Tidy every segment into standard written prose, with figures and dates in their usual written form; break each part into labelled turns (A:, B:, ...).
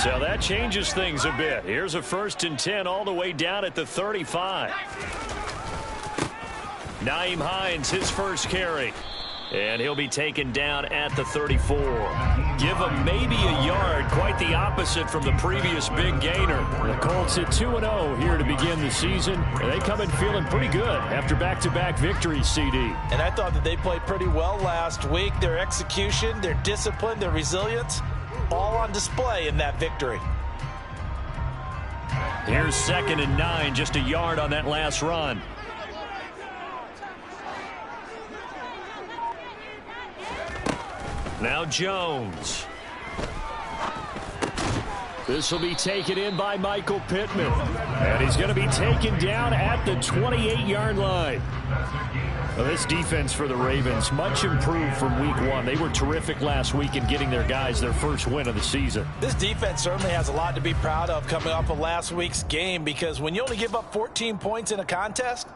A: So that changes things a bit. Here's a 1st and 10 all the way down at the 35. Nyheim Hines, his first carry. And he'll be taken down at the 34. Give him maybe a yard, quite the opposite from the previous big gainer.
B: The Colts at 2-0 here to begin the season. And they come in feeling pretty good after back-to-back victories, CD.
C: And I thought that they played pretty well last week. Their execution, their discipline, their resilience, all on display in that victory.
A: Here's 2nd and 9, just a yard on that last run. Now Jones.
B: This will be taken in by Michael Pittman. And he's going to be taken down at the 28-yard line. Well, this defense for the Ravens, much improved from week 1. They were terrific last week in getting their guys their first win of the season.
C: This defense certainly has a lot to be proud of coming off of last week's game, because when you only give up 14 points in a contest,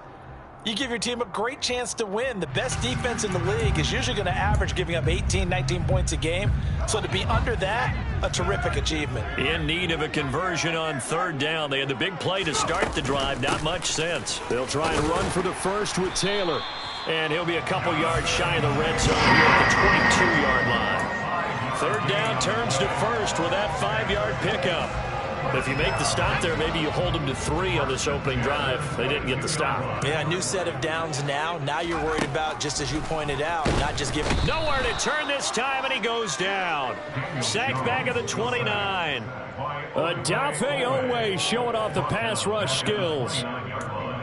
C: you give your team a great chance to win. The best defense in the league is usually going to average giving up 18, 19 points a game. So to be under that, a terrific achievement.
A: In need of a conversion on 3rd down. They had the big play to start the drive. Not much sense.
B: They'll try and run for the first with Taylor.
A: And he'll be a couple yards shy of the red zone here at the 22-yard line. 3rd down turns to 1st with that 5-yard pickup. If you make the stop there, maybe you hold them to 3 on this opening drive. They didn't get the stop.
C: Yeah, new set of downs now. Now you're worried about, just as you pointed out, not just giving.
A: Nowhere to turn this time, and he goes down. Sacked back at the 29.
B: Odafe Oweh showing off the pass rush skills.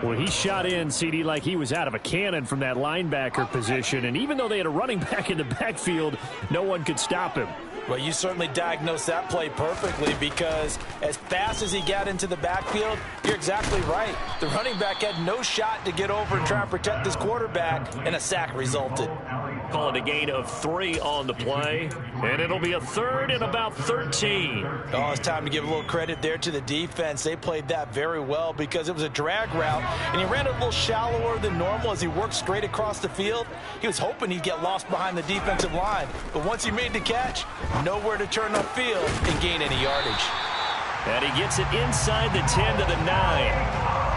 B: Well, he shot in, CD, like he was out of a cannon from that linebacker position. And even though they had a running back in the backfield, no one could stop him.
C: Well, you certainly diagnosed that play perfectly, because as fast as he got into the backfield, you're exactly right. The running back had no shot to get over and try and protect his quarterback, and a sack resulted.
A: Call it a gain of 3 on the play, and it'll be a 3rd and about 13.
C: Oh, it's time to give a little credit there to the defense. They played that very well, because it was a drag route, and he ran a little shallower than normal as he worked straight across the field. He was hoping he'd get lost behind the defensive line, but once he made the catch, nowhere to turn upfield and gain any yardage.
A: And he gets it inside the 10 to the 9.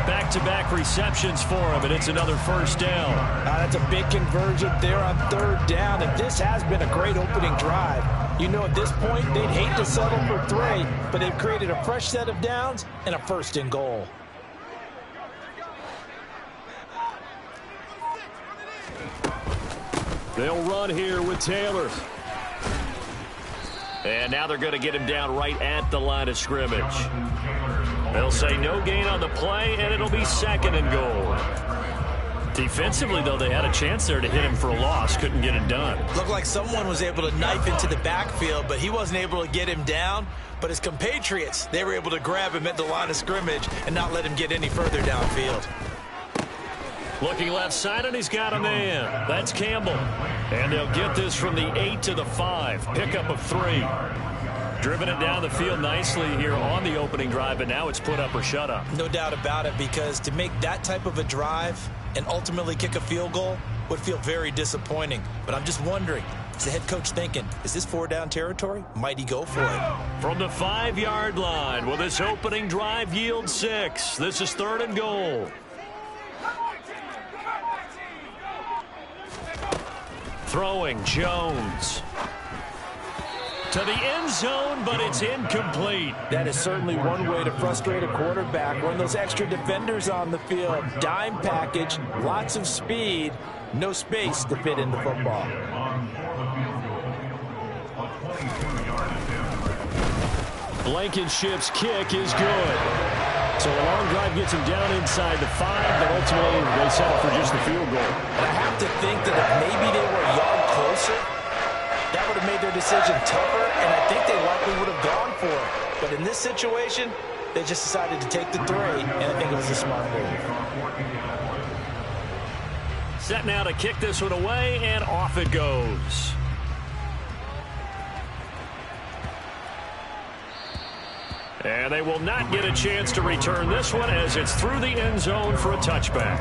A: Back-to-back receptions for him, and it's another 1st down.
C: That's a big conversion there on 3rd down, and this has been a great opening drive. You know, at this point, they'd hate to settle for 3, but they've created a fresh set of downs and a 1st and goal.
B: They'll run here with Taylor.
A: And now they're going to get him down right at the line of scrimmage. They'll say no gain on the play, and it'll be 2nd and goal. Defensively, though, they had a chance there to hit him for a loss. Couldn't get it done.
C: Looked like someone was able to knife into the backfield, but he wasn't able to get him down. But his compatriots, they were able to grab him at the line of scrimmage and not let him get any further downfield.
A: Looking left side, and he's got a man. That's Campbell. And they'll get this from the 8 to the 5. Pickup of 3. Driven it down the field nicely here on the opening drive, but now it's put up or shut up.
C: No doubt about it, because to make that type of a drive and ultimately kick a field goal would feel very disappointing. But I'm just wondering, is the head coach thinking, is this 4-down territory? Might he go for it?
A: From the 5-yard line, will this opening drive yield 6? This is 3rd and goal. Throwing, Jones. To the end zone, but it's incomplete.
C: That is certainly one way to frustrate a quarterback. Run those extra defenders on the field. Dime package, lots of speed, no space to fit in the football.
B: Blankenship's kick is good. So a long drive gets him down inside the 5, but ultimately they settle for just the field goal.
C: And I have to think that if maybe they were a yard closer, that would have made their decision tougher, and I think they likely would have gone for it. But in this situation, they just decided to take the 3, and I think it was a smart move.
A: Set now to kick this one away, and off it goes. And they will not get a chance to return this one, as it's through the end zone for a touchback.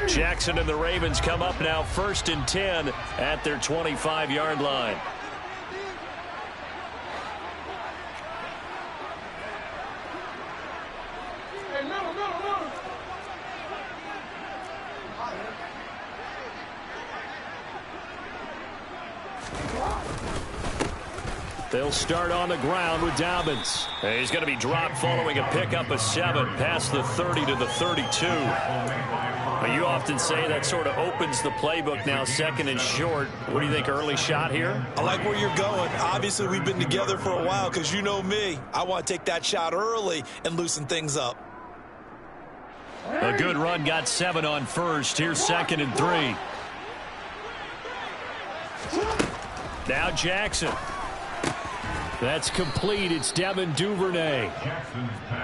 A: Jackson and the Ravens come up now 1st and 10 at their 25-yard line. They'll start on the ground with Dobbins. He's going to be dropped following a pickup of 7 past the 30 to the 32. You often say that sort of opens the playbook now, 2nd and short. What do you think, early shot here?
C: I like where you're going. Obviously, we've been together for a while because you know me. I want to take that shot early and loosen things up.
A: A good run, got 7 on 1st. Here's 2nd and 3. Now Jackson. That's complete. It's Devin Duvernay.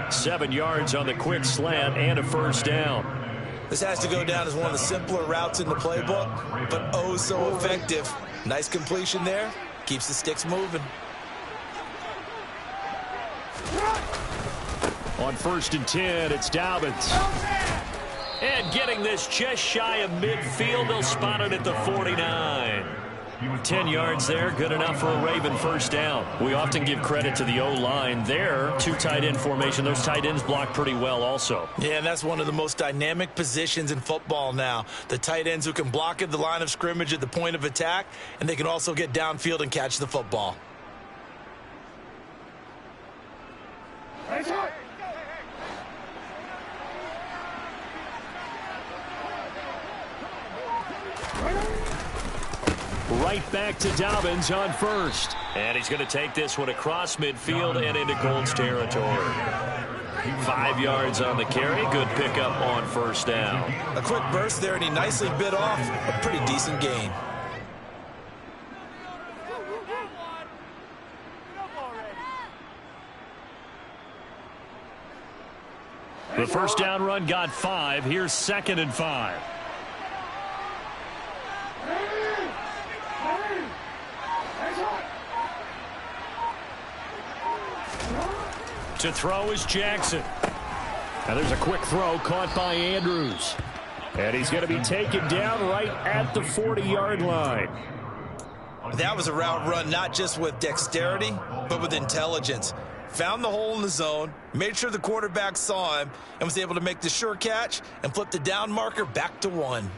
A: 7 yards on the quick slant and a 1st down.
C: This has to go down as one of the simpler routes in the playbook, but oh so effective. Nice completion there. Keeps the sticks moving.
A: On 1st and 10, it's Dobbins. And getting this just shy of midfield, they'll spot it at the 49. 10 yards there, good enough for a Raven 1st down. We often give credit to the O-line there. 2 tight end formation. Those tight ends block pretty well also.
C: Yeah, and that's one of the most dynamic positions in football now. The tight ends who can block at the line of scrimmage at the point of attack, and they can also get downfield and catch the football.
A: Right back to Dobbins on 1st. And he's going to take this one across midfield and into Colts territory. 5 yards on the carry. Good pickup on 1st down.
C: A quick burst there, and he nicely bit off a pretty decent gain.
A: The 1st down run got 5. Here's 2nd and 5. To throw is Jackson. Now there's a quick throw caught by Andrews. And he's going to be taken down right at the 40-yard line.
C: That was a route run not just with dexterity, but with intelligence. Found the hole in the zone, made sure the quarterback saw him, and was able to make the sure catch and flip the down marker back to 1.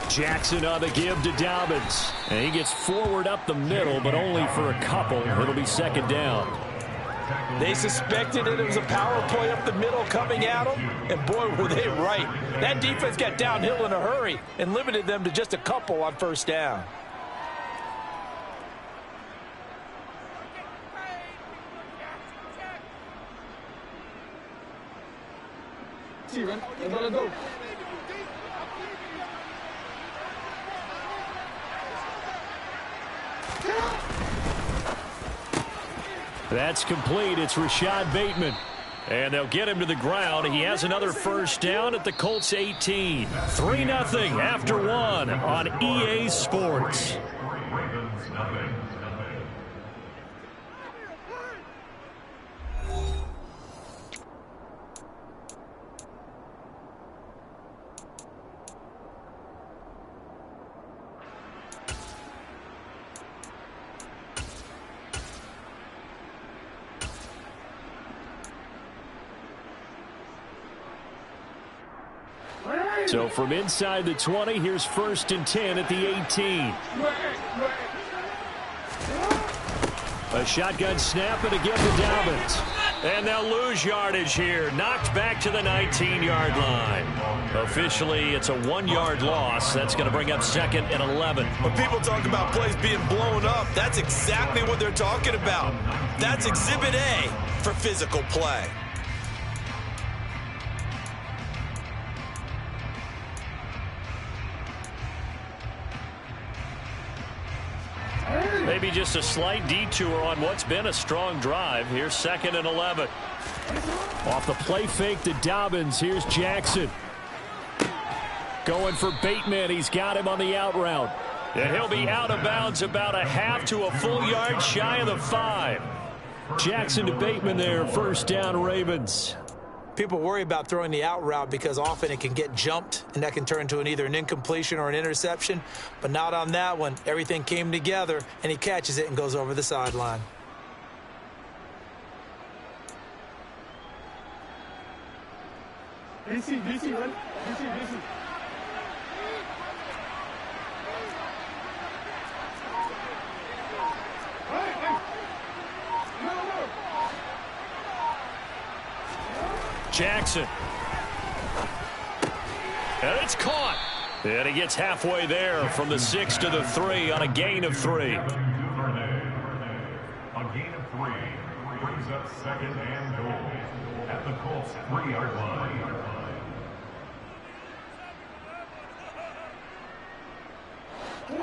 A: Jackson on the give to Dobbins. And he gets forward up the middle, but only for a couple. It'll be 2nd down.
C: They suspected it was a power play up the middle coming at them, and boy, were they right. That defense got downhill in a hurry and limited them to just a couple on 1st down.
A: That's complete. It's Rashad Bateman. And they'll get him to the ground. He has another 1st down at the Colts 18. 3-0 after 1 on EA Sports. So from inside the 20, here's 1st and 10 at the 18. A shotgun snap and again to Dobbins. And they'll lose yardage here. Knocked back to the 19-yard line. Officially, it's a 1-yard loss. That's going to bring up 2nd and 11.
C: When people talk about plays being blown up, that's exactly what they're talking about. That's Exhibit A for physical play.
A: Maybe just a slight detour on what's been a strong drive. Here's 2nd and 11.
B: Off the play fake to Dobbins. Here's Jackson. Going for Bateman. He's got him on the out route.
A: And he'll be out of bounds about a half to a full yard shy of the 5.
B: Jackson to Bateman there. First down, Ravens.
C: People worry about throwing the out route because often it can get jumped, and that can turn into either an incompletion or an interception. But not on that one. Everything came together, and he catches it and goes over the sideline.
D: DC, run. DC.
A: Jackson. And it's caught. And he gets halfway there from the 6 to the 3 on a gain of 3.
D: A gain of 3 brings up second and goal at the Colts 3-yard line.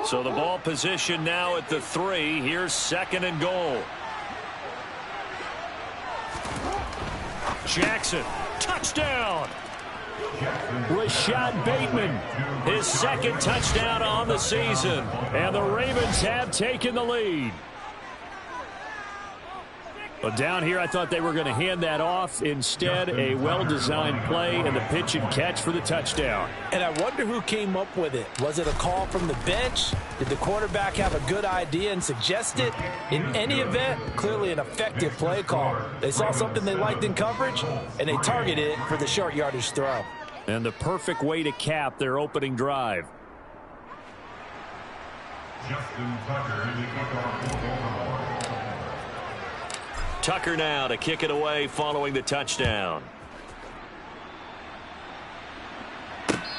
A: So the ball position now at the 3. Here's second and goal. Jackson. Touchdown.
B: Rashad Bateman.
A: His second touchdown on the season.
B: And the Ravens have taken the lead. But down here, I thought they were going to hand that off. Instead, a well-designed play and the pitch and catch for the touchdown.
C: And I wonder who came up with it. Was it a call from the bench? Did the quarterback have a good idea and suggest it? In any event, clearly an effective play call. They saw something they liked in coverage, and they targeted it for the short yardage throw.
B: And the perfect way to cap their opening drive.
D: Justin Tucker in the kickoff.
A: Tucker now to kick it away following the touchdown.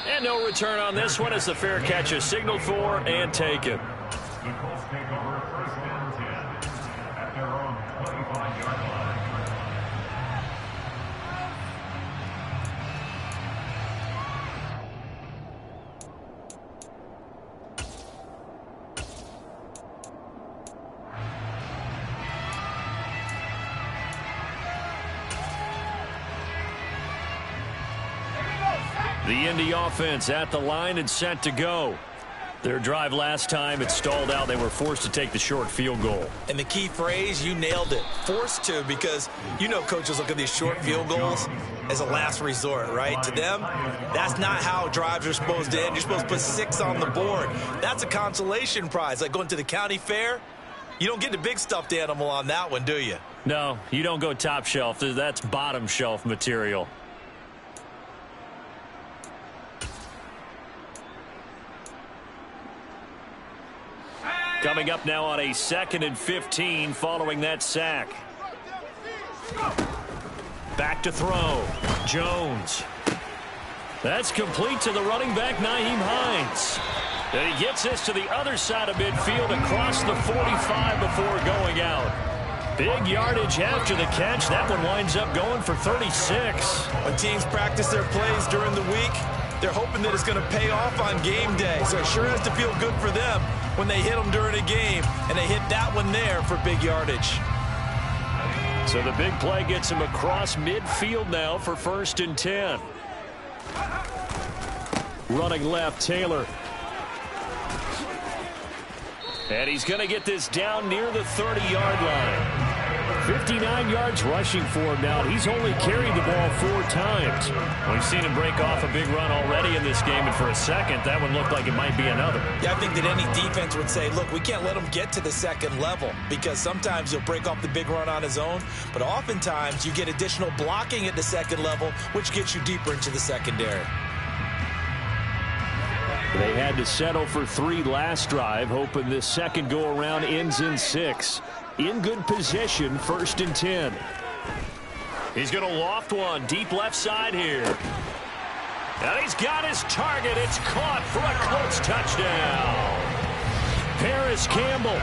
A: And no return on this one as the fair catch is signaled for and taken.
D: The Colts take over first and 10 at their own 25-yard line.
A: The Indy offense at the line and set to go. Their drive last time, it stalled out. They were forced to take the short field goal.
C: And the key phrase, you nailed it. Forced to, because you know coaches look at these short field goals as a last resort, right? To them, that's not how drives are supposed to end. You're supposed to put 6 on the board. That's a consolation prize. Like going to the county fair, you don't get the big stuffed animal on that one, do you?
A: No, you don't go top shelf. That's bottom shelf material. Coming up now on a 2nd and 15 following that sack. Back to throw. Jones. That's complete to the running back, Nyheim Hines. And he gets this to the other side of midfield across the 45 before going out. Big yardage after the catch. That one winds up going for 36.
C: When teams practice their plays during the week, they're hoping that it's going to pay off on game day. So it sure has to feel good for them when they hit them during a game, and they hit that one there for big yardage.
A: So the big play gets him across midfield now for 1st and 10.
B: Running left, Taylor.
A: And he's going to get this down near the 30-yard line.
B: 59 yards rushing for him now. He's only carried the ball 4 times.
A: We've seen him break off a big run already in this game, and for a second, that one looked like it might be another.
C: Yeah, I think that any defense would say, look, we can't let him get to the second level, because sometimes he'll break off the big run on his own, but oftentimes you get additional blocking at the second level, which gets you deeper into the secondary.
B: They had to settle for 3 last drive, hoping this second go-around ends in 6. In good position, 1st and 10.
A: He's going to loft one deep left side here. And he's got his target. It's caught for a Colts touchdown. Paris Campbell,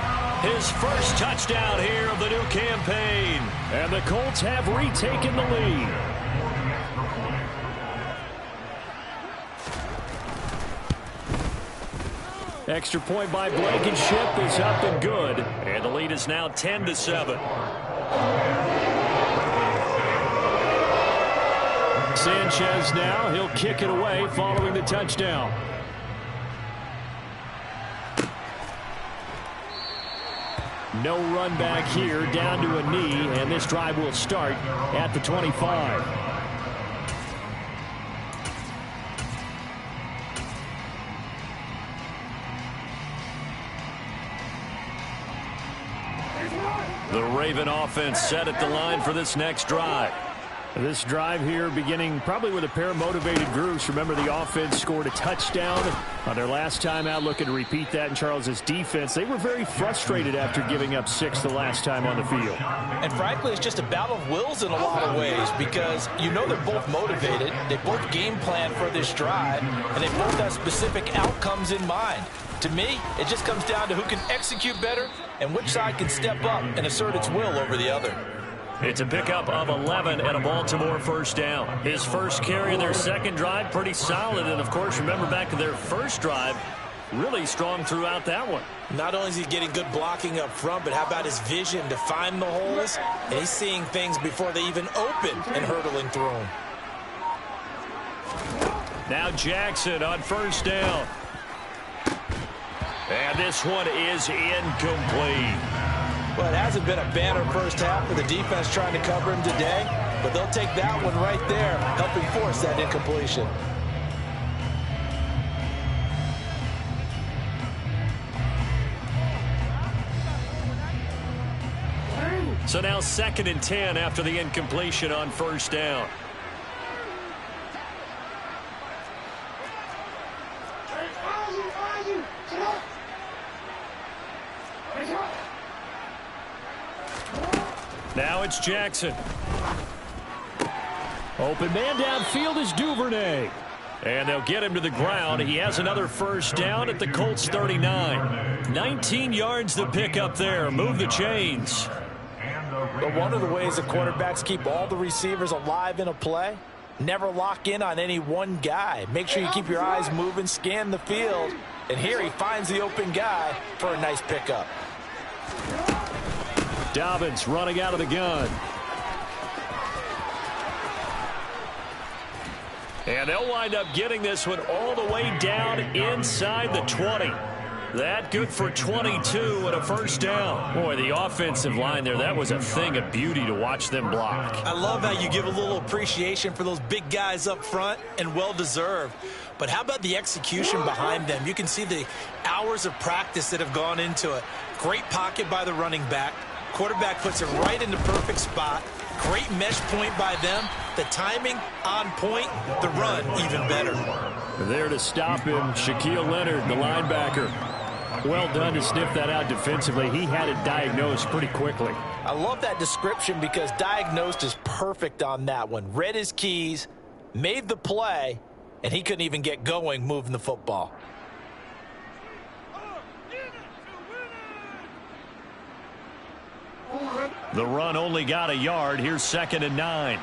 A: his first touchdown here of the new campaign.
B: And the Colts have retaken the lead. Extra point by Blankenship is up and good.
A: And the lead is now 10-7.
B: Sanchez now. He'll kick it away following the touchdown. No run back here, down to a knee, and this drive will start at the 25.
A: The Raven offense set at the line for this next drive.
B: This drive here beginning probably with a pair of motivated groups. Remember, the offense scored a touchdown on their last time out, looking to repeat that in Charles's defense. They were very frustrated after giving up 6 the last time on the field.
C: And frankly, it's just a battle of wills in a lot of ways, because you know they're both motivated. They both game plan for this drive, and they both have specific outcomes in mind. To me, it just comes down to who can execute better and which side can step up and assert its will over the other.
A: It's a pickup of 11 and a Baltimore first down. His first carry in their second drive, pretty solid. And, of course, remember back to their first drive, really strong throughout that one.
C: Not only is he getting good blocking up front, but how about his vision to find the holes? And he's seeing things before they even open and hurdling through them.
A: Now Jackson on first down. And this one is incomplete.
C: Well, it hasn't been a banner first half for the defense trying to cover him today, but they'll take that one right there, helping force that incompletion.
A: So now 2nd and 10 after the incompletion on first down. Now it's Jackson.
B: Open man downfield is Duvernay.
A: And they'll get him to the ground. He has another first down at the Colts 39. 19 yards to pick up there. Move the chains.
C: But one of the ways the quarterbacks keep all the receivers alive in a play, never lock in on any one guy. Make sure you keep your eyes moving, scan the field. And here he finds the open guy for a nice pickup.
B: Dobbins running out of the gun.
A: And they'll wind up getting this one all the way down inside the 20. That good for 22 and a first down. Boy, the offensive line there, that was a thing of beauty to watch them block.
C: I love how you give a little appreciation for those big guys up front, and well-deserved. But how about the execution behind them? You can see the hours of practice that have gone into it. Great pocket by the running back. Quarterback puts it right in the perfect spot. Great mesh point by them. The timing on point. The run even better.
B: There to stop him, Shaquille Leonard, the linebacker. Well done to sniff that out defensively. He had it diagnosed pretty quickly.
C: I love that description because diagnosed is perfect on that one. Read his keys, made the play, and he couldn't even get going moving the football.
A: The run only got a yard. Here's 2nd and 9.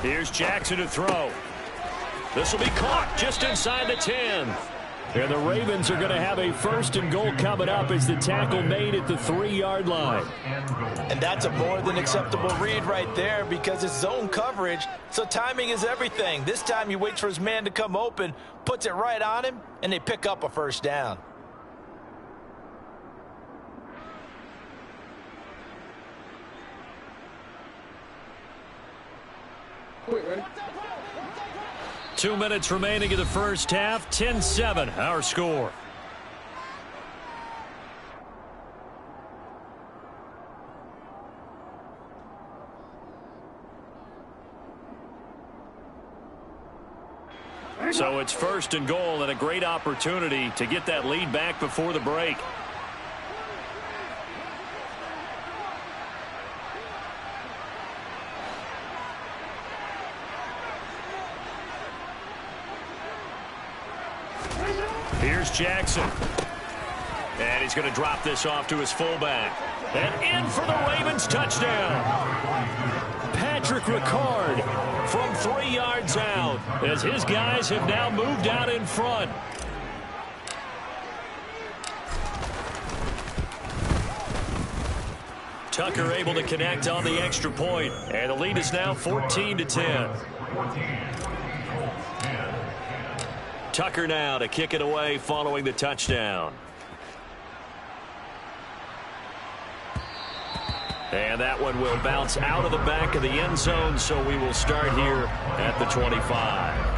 A: Here's Jackson to throw. This will be caught just inside the 10.
B: And the Ravens are going to have a 1st and goal coming up as the tackle made at the 3-yard line.
C: And that's a more than acceptable read right there because it's zone coverage, so timing is everything. This time he waits for his man to come open, puts it right on him, and they pick up a first down.
E: Ready?
A: 2 minutes remaining in the first half. 10-7 our score. So it's 1st and goal and a great opportunity to get that lead back before the break. Here's Jackson. And he's going to drop this off to his fullback. And in for the Ravens touchdown. Patrick Ricard from 3 yards out as his guys have now moved out in front. Tucker able to connect on the extra point, and the lead is now 14-10. Tucker now to kick it away following the touchdown. And that one will bounce out of the back of the end zone, so we will start here at the 25.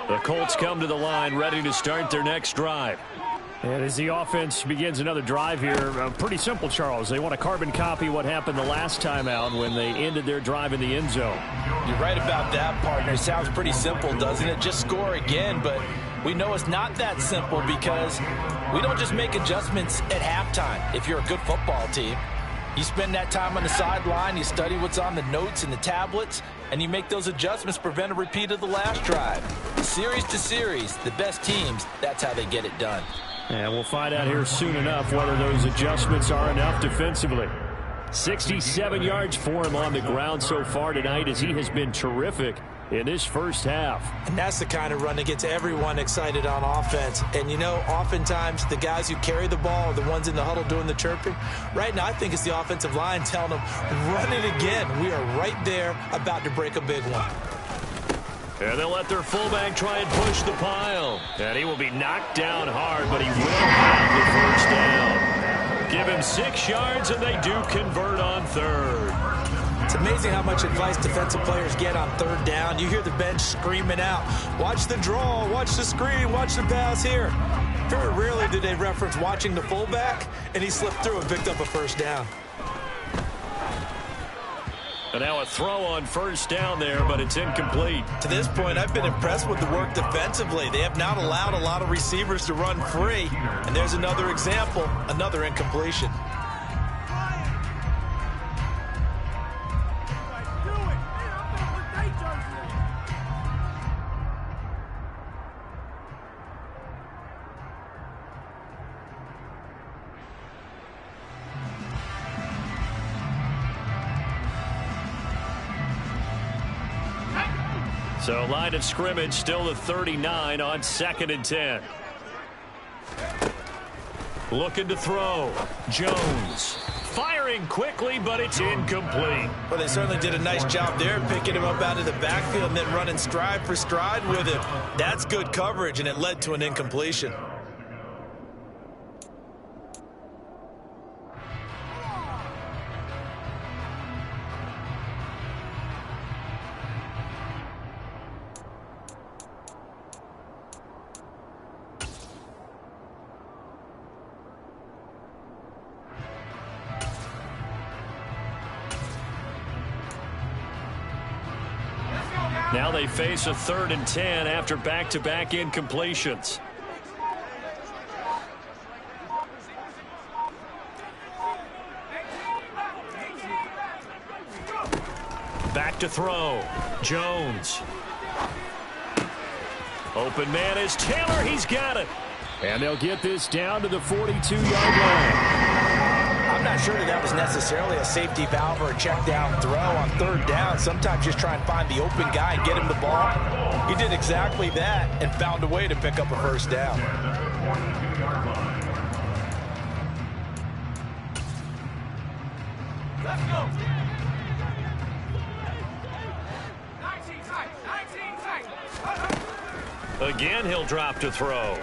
A: The Colts come to the line ready to start their next drive.
B: And as the offense begins another drive here, pretty simple, Charles. They want to carbon copy what happened the last time out when they ended their drive in the end zone.
C: You're right about that, partner. Sounds pretty simple, doesn't it? Just score again, but we know it's not that simple because we don't just make adjustments at halftime if you're a good football team. You spend that time on the sideline, you study what's on the notes and the tablets, and you make those adjustments to prevent a repeat of the last drive. Series to series, the best teams, that's how they get it done.
B: And we'll find out here soon enough whether those adjustments are enough defensively. 67 yards for him on the ground so far tonight as he has been terrific in this first half.
C: And that's the kind of run that gets everyone excited on offense. And, you know, oftentimes the guys who carry the ball are the ones in the huddle doing the chirping. Right now, I think it's the offensive line telling them, run it again. We are right there about to break a big one.
A: And they'll let their fullback try and push the pile. And he will be knocked down hard, but he will have the first down. Give him 6 yards, and they do convert on third.
C: It's amazing how much advice defensive players get on third down. You hear the bench screaming out, watch the draw, watch the screen, watch the pass here. Very rarely do they reference watching the fullback, and he slipped through and picked up a first down.
A: And now a throw on first down there, but it's incomplete.
C: To this point, I've been impressed with the work defensively. They have not allowed a lot of receivers to run free. And there's another example, another incompletion.
A: So line of scrimmage still the 39 on 2nd and 10. Looking to throw. Jones firing quickly, but it's incomplete.
C: Well, they certainly did a nice job there picking him up out of the backfield and then running stride for stride with him. That's good coverage, and it led to an incompletion.
A: Now they face a 3rd and 10 after back-to-back incompletions. Back to throw. Jones. Open man is Taylor. He's got it.
B: And they'll get this down to the 42-yard line.
C: I'm not sure that was necessarily a safety valve or a check down throw on 3rd down. Sometimes just try and find the open guy and get him the ball. He did exactly that and found a way to pick up a first down.
E: Let's go. 19 tight.
A: Again, he'll drop to throw.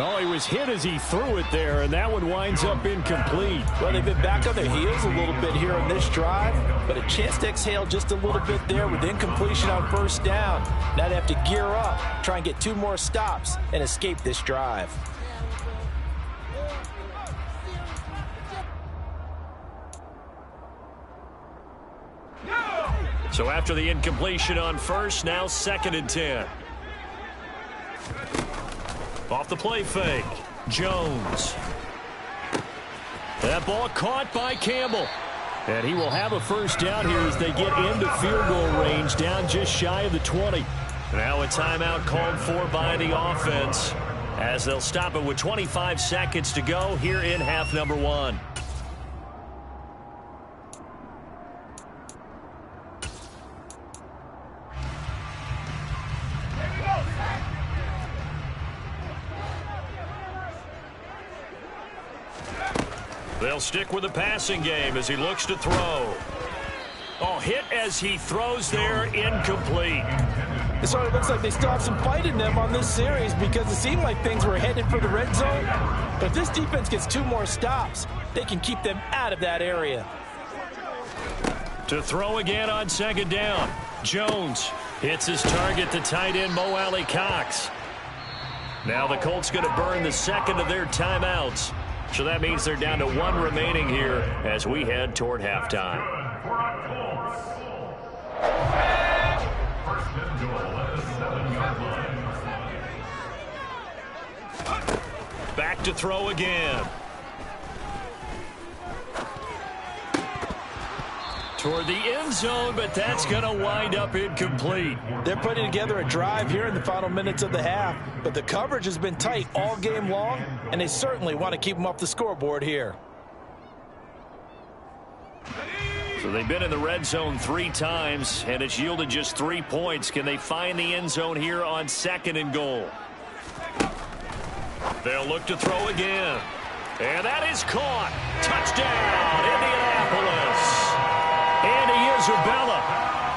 B: Oh, he was hit as he threw it there, and that one winds up incomplete.
C: Well, they've been back on their heels a little bit here on this drive, but a chance to exhale just a little bit there with incompletion on 1st down. Now they have to gear up, try and get 2 more stops, and escape this drive.
A: So after the incompletion on first, now 2nd and 10. Off the play fake, Jones. That ball caught by Campbell. And he will have a first down here as they get into field goal range, down just shy of the 20. Now a timeout called for by the offense as they'll stop it with 25 seconds to go here in half number 1. They'll stick with the passing game as he looks to throw. Oh, hit as he throws there, incomplete.
C: It sort of looks like they still have some fight in them on this series because it seemed like things were headed for the red zone. But if this defense gets 2 more stops, they can keep them out of that area.
A: To throw again on 2nd down. Jones hits his target, the tight end Mo Alley-Cox. Now the Colts going to burn the 2nd of their timeouts. So that means they're down to 1 remaining here as we head toward halftime. Back to throw again. Toward the end zone, but that's going to wind up incomplete.
C: They're putting together a drive here in the final minutes of the half, but the coverage has been tight all game long, and they certainly want to keep them off the scoreboard here.
A: So they've been in the red zone 3 times, and it's yielded just 3 points. Can they find the end zone here on 2nd and goal? They'll look to throw again. And that is caught. Touchdown, Indianapolis. Andy Isabella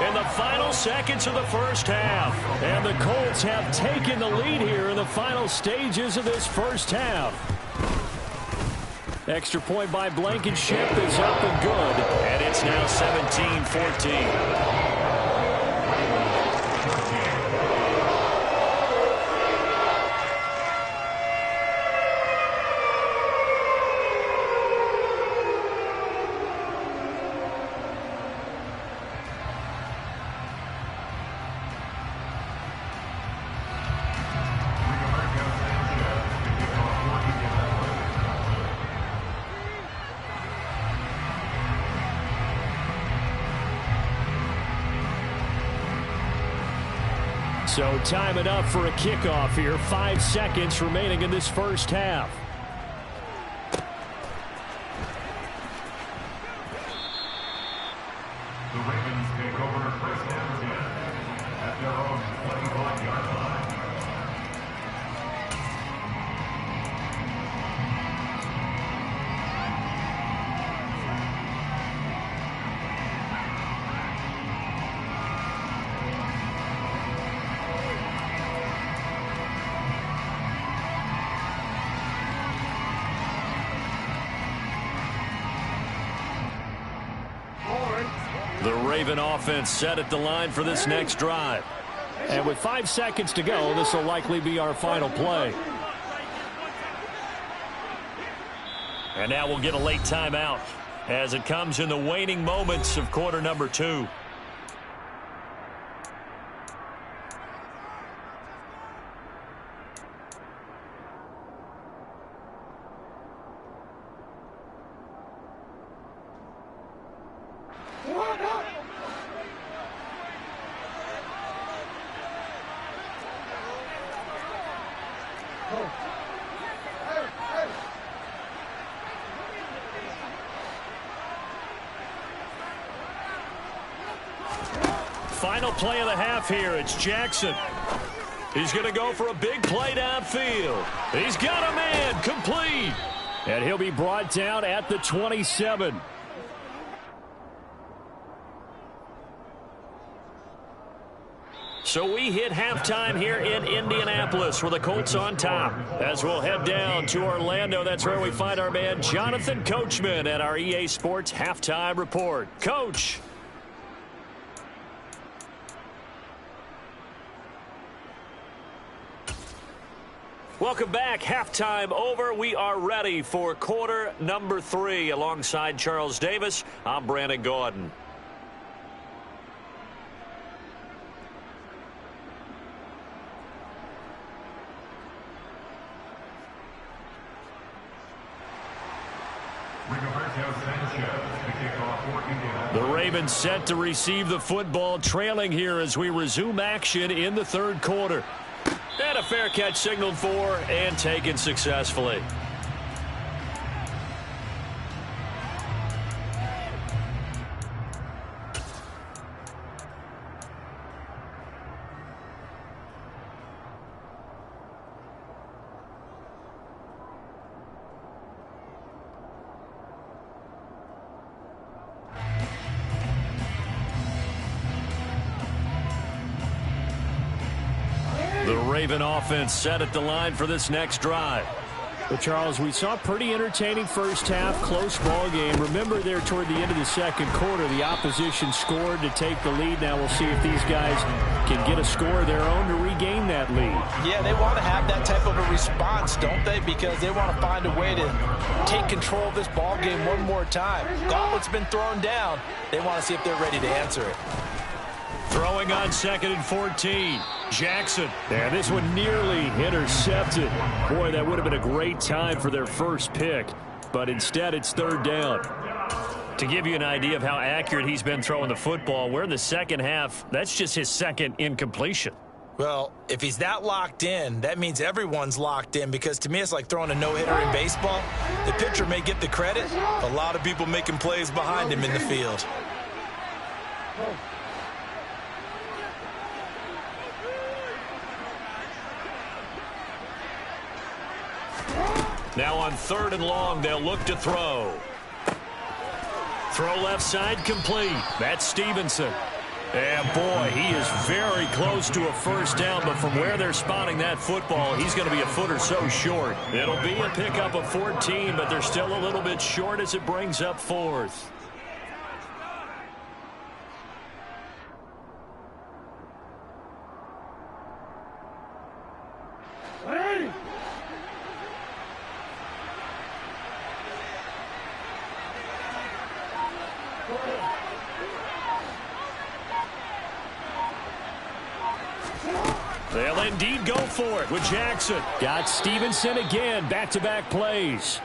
A: in the final seconds of the first half. And the Colts have taken the lead here in the final stages of this first half. Extra point by Blankenship is up and good. And it's now 17-14. So time it up for a kickoff here. 5 seconds remaining in this first half.
D: The Ravens take over first down 10 at their own 25-yard line.
A: The Raven offense set at the line for this next drive.
B: And with 5 seconds to go, this will likely be our final play.
A: And now we'll get a late timeout as it comes in the waning moments of quarter number 2. Final play of the half here. It's Jackson. He's going to go for a big play downfield. He's got a man complete.
B: And he'll be brought down at the 27.
A: So we hit halftime here in Indianapolis with the Colts on top. As we'll head down to Orlando, that's where we find our man Jonathan Coachman at our EA Sports Halftime Report. Coach. Welcome back. Halftime over. We are ready for quarter number 3. Alongside Charles Davis, I'm Brandon Gaudin. The Ravens set to receive the football, trailing here as we resume action in the third quarter. And a fair catch signaled for and taken successfully. The Raven offense set at the line for this next drive.
B: Well, Charles, we saw a pretty entertaining first half, close ball game. Remember there toward the end of the second quarter, the opposition scored to take the lead. Now we'll see if these guys can get a score of their own to regain that lead.
C: Yeah, they want to have that type of a response, don't they? Because they want to find a way to take control of this ball game one more time. Gauntlet's been thrown down. They want to see if they're ready to answer it.
A: Throwing on 2nd and 14. Jackson.
B: And this one nearly intercepted. Boy, that would have been a great time for their first pick. But instead, it's third down.
A: To give you an idea of how accurate he's been throwing the football, we're in the second half. That's just his second incompletion.
C: Well, if he's that locked in, that means everyone's locked in, because to me it's like throwing a no-hitter in baseball. The pitcher may get the credit, a lot of people making plays behind him in the field.
A: Now on 3rd and long, they'll look to throw. Throw left side complete. That's Stevenson. And boy, he is very close to a first down, but from where they're spotting that football, he's going to be a foot or so short. It'll be a pickup of 14, but they're still a little bit short as it brings up 4th. They'll indeed go for it with Jackson.
B: Got Stevenson again, back-to-back plays.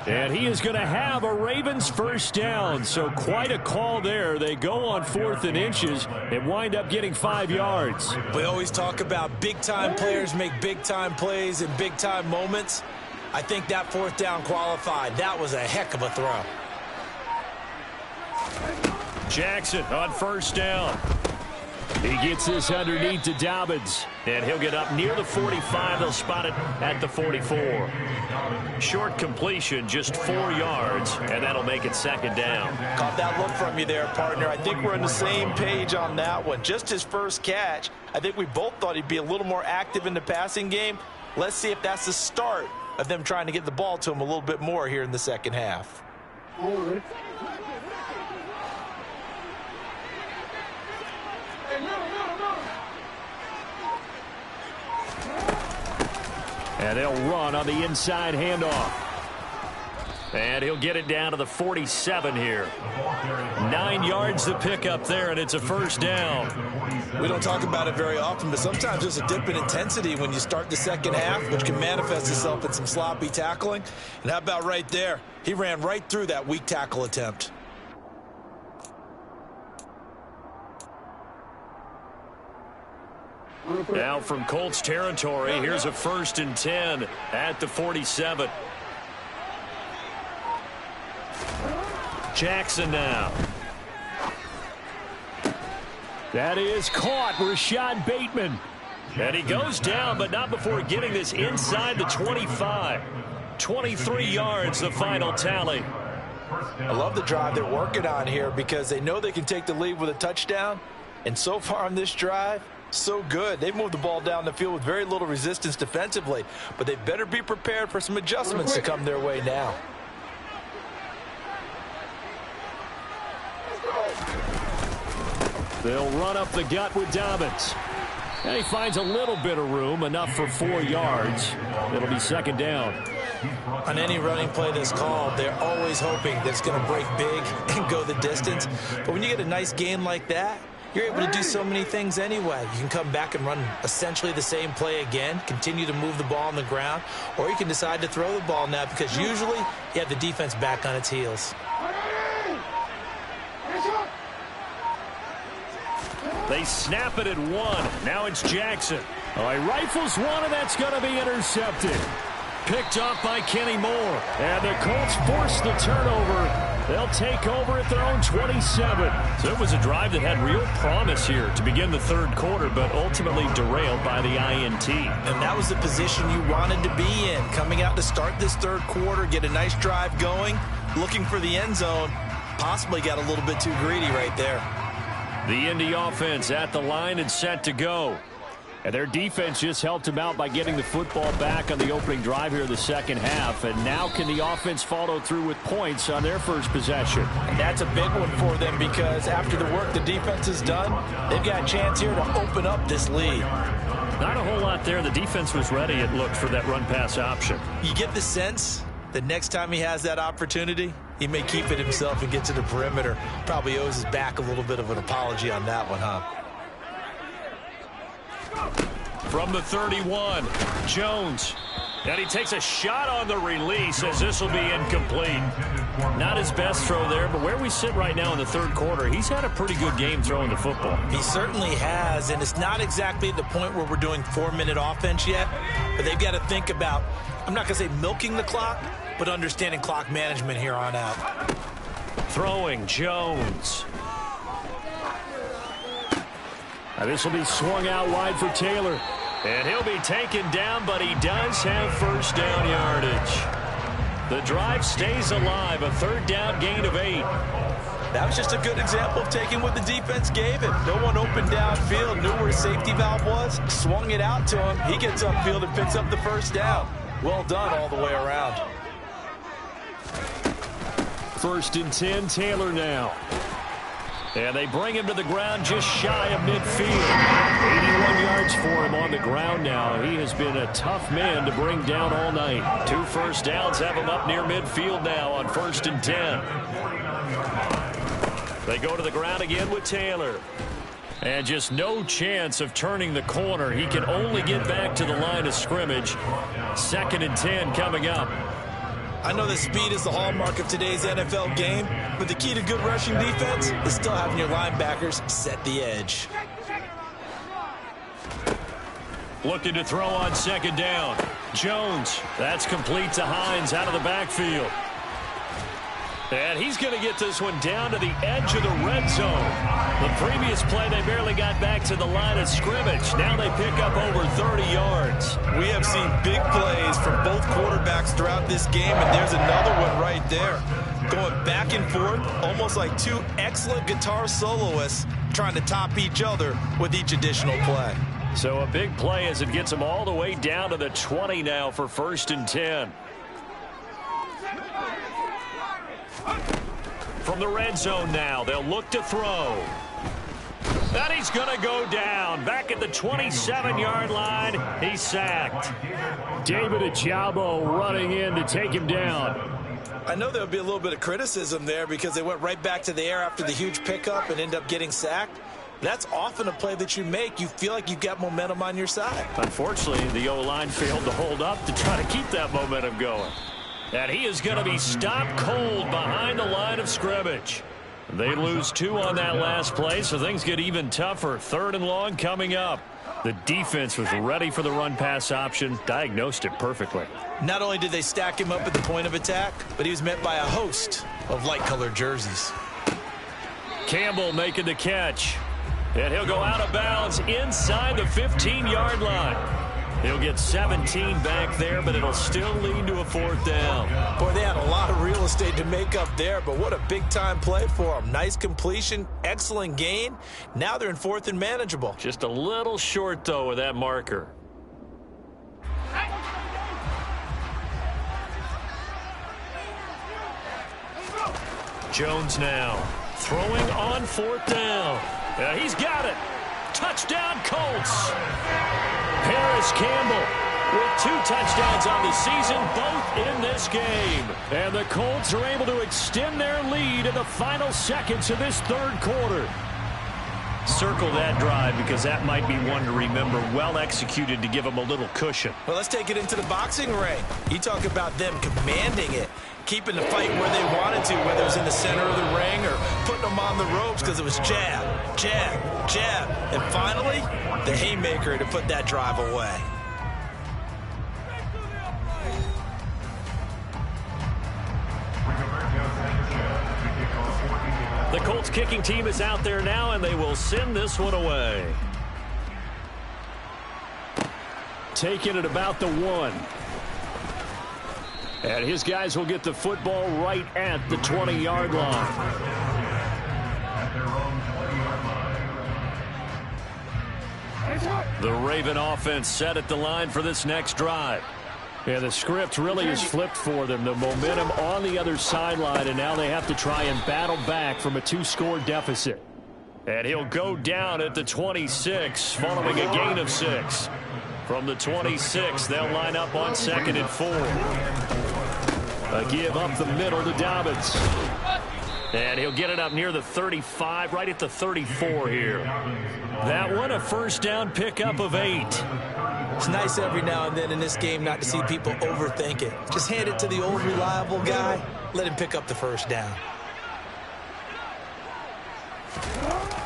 B: And he is going to have a Ravens first down, so quite a call there. They go on 4th and inches and wind up getting 5 yards.
C: We always talk about big-time players make big-time plays in big-time moments. I think that 4th down qualified. That was a heck of a throw.
A: Jackson on first down.
B: He gets this underneath to Dobbins.
A: And he'll get up near the 45. They'll spot it at the 44. Short completion, just 4 yards, and that'll make it second down.
C: Caught that look from you there, partner. I think we're on the same page on that one. Just his first catch. I think we both thought he'd be a little more active in the passing game. Let's see if that's the start of them trying to get the ball to him a little bit more here in the second half.
B: And they'll run on the inside handoff.
A: And he'll get it down to the 47 here. 9 yards to pick up there, and it's a first down.
C: We don't talk about it very often, but sometimes there's a dip in intensity when you start the second half, which can manifest itself in some sloppy tackling. And how about right there? He ran right through that weak tackle attempt.
A: Now from Colts territory, here's a 1st and 10 at the 47. Jackson now.
B: That is caught, Rashad Bateman.
A: And he goes down, but not before getting this inside the 25. 23 yards, the final tally.
C: I love the drive they're working on here because they know they can take the lead with a touchdown. And so far on this drive, so good. They've moved the ball down the field with very little resistance defensively, but they better be prepared for some adjustments to come their way now.
B: They'll run up the gut with Dobbins. And he finds a little bit of room, enough for 4 yards. It'll be second down.
C: On any running play that's called, they're always hoping that it's going to break big and go the distance. But when you get a nice gain like that, you're able to do so many things anyway. You can come back and run essentially the same play again, continue to move the ball on the ground, or you can decide to throw the ball now because usually you have the defense back on its heels.
A: They snap it at 1. Now it's Jackson. All right, rifles one, and that's going to be intercepted. Picked off by Kenny Moore. And the Colts force the turnover. They'll take over at their own 27. So it was a drive that had real promise here to begin the third quarter, but ultimately derailed by the INT.
C: And that was the position you wanted to be in. Coming out to start this third quarter, get a nice drive going, looking for the end zone. Possibly got a little bit too greedy right there.
A: The Indy offense at the line and set to go. And their defense just helped them out by getting the football back on the opening drive here in the second half. And now can the offense follow through with points on their first possession?
C: And that's a big one for them because after the work the defense has done, they've got a chance here to open up this lead.
A: Not a whole lot there. The defense was ready, it looked, for that run-pass option.
C: You get the sense that next time he has that opportunity, he may keep it himself and get to the perimeter. Probably owes his back a little bit of an apology on that one, huh?
A: From the 31, Jones. And he takes a shot on the release as this will be incomplete. Not his best throw there, but where we sit right now in the third quarter, he's had a pretty good game throwing the football.
C: He certainly has, and it's not exactly at the point where we're doing 4-minute offense yet, but they've got to think about, I'm not going to say milking the clock, but understanding clock management here on out.
A: Throwing, Jones.
B: Now this will be swung out wide for Taylor.
A: And he'll be taken down, but he does have first down yardage. The drive stays alive, a third down gain of 8.
C: That was just a good example of taking what the defense gave him. No one opened downfield, knew where his safety valve was, swung it out to him. He gets upfield and picks up the first down. Well done all the way around.
B: First and 10, Taylor now.
A: And they bring him to the ground just shy of midfield.
B: 81 yards for him on the ground now. He has been a tough man to bring down all night.
A: 2 first downs have him up near midfield now on first and 10. They go to the ground again with Taylor. And just no chance of turning the corner. He can only get back to the line of scrimmage. 2nd and 10 coming up.
C: I know that speed is the hallmark of today's NFL game, but the key to good rushing defense is still having your linebackers set the edge.
A: Looking to throw on 2nd down. Jones. That's complete to Hines out of the backfield. And he's going to get this one down to the edge of the red zone. The previous play, they barely got back to the line of scrimmage. Now they pick up over 30 yards.
C: We have seen big plays from both quarterbacks throughout this game, and there's another one right there. Going back and forth, almost like two excellent guitar soloists trying to top each other with each additional play.
A: So a big play as it gets them all the way down to the 20 now for 1st and 10. From the red zone now, they'll look to throw. And he's going to go down. Back at the 27-yard line, he's sacked.
B: David Ojabo running in to take him down.
C: I know there'll be a little bit of criticism there because they went right back to the air after the huge pickup and end up getting sacked. That's often a play that you make. You feel like you've got momentum on your side.
A: Unfortunately, the O-line failed to hold up to try to keep that momentum going. And he is going to be stopped cold behind the line of scrimmage. They lose 2 on that last play, so things get even tougher. 3rd and long coming up. The defense was ready for the run-pass option, diagnosed it perfectly.
C: Not only did they stack him up at the point of attack, but he was met by a host of light-colored jerseys.
A: Campbell making the catch. And he'll go out of bounds inside the 15-yard line. He'll get 17 back there, but it'll still lead to a 4th down.
C: Boy, they had a lot of real estate to make up there, but what a big-time play for them. Nice completion, excellent gain. Now they're in 4th and manageable.
A: Just a little short, though, with that marker. Jones now throwing on 4th down. Yeah, he's got it. Touchdown, Colts. Paris Campbell with 2 touchdowns on the season, both in this game.
B: And the Colts are able to extend their lead in the final seconds of this third quarter.
A: Circle that drive because that might be one to remember. Well executed to give them a little cushion.
C: Well, let's take it into the boxing ring. You talk about them commanding it, keeping the fight where they wanted to, whether it was in the center of the ring or putting them on the ropes because it was jab, jab, jab, and finally, the haymaker to put that drive away.
A: The Colts kicking team is out there now, and they will send this one away.
B: Taking it about the 1. And his guys will get the football right at the 20-yard line.
A: The Raven offense set at the line for this next drive.
B: Yeah, the script really is flipped for them. The momentum on the other sideline, and now they have to try and battle back from a 2-score deficit.
A: And he'll go down at the 26 following a gain of 6. From the 26, they'll line up on 2nd and 4.
B: A give up the middle to Dobbins.
A: And he'll get it up near the 35, right at the 34 here. That one, a first down pickup of 8.
C: It's nice every now and then in this game not to see people overthink it. Just hand it to the old reliable guy. Let him pick up the first down.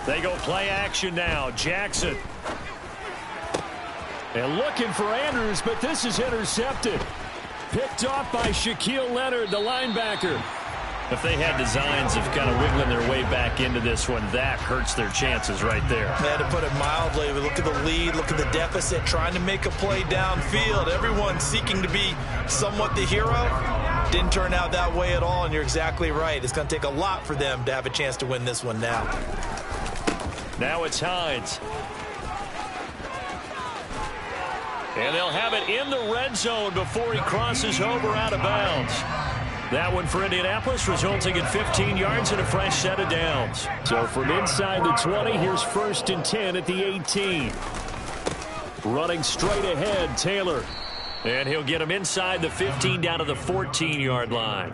A: They go play action now. Jackson.
B: And looking for Andrews, but this is intercepted. Picked off by Shaquille Leonard, the linebacker.
A: If they had designs of kind of wiggling their way back into this one, that hurts their chances right there.
C: Yeah, to put it mildly, look at the lead, look at the deficit, trying to make a play downfield. Everyone seeking to be somewhat the hero. Didn't turn out that way at all, and you're exactly right. It's going to take a lot for them to have a chance to win this one now.
A: Now it's Hines. And they'll have it in the red zone before he crosses over out of bounds. That one for Indianapolis, resulting in 15 yards and a fresh set of downs.
B: So from inside the 20, here's 1st and 10 at the 18. Running straight ahead, Taylor.
A: And he'll get him inside the 15 down to the 14-yard line.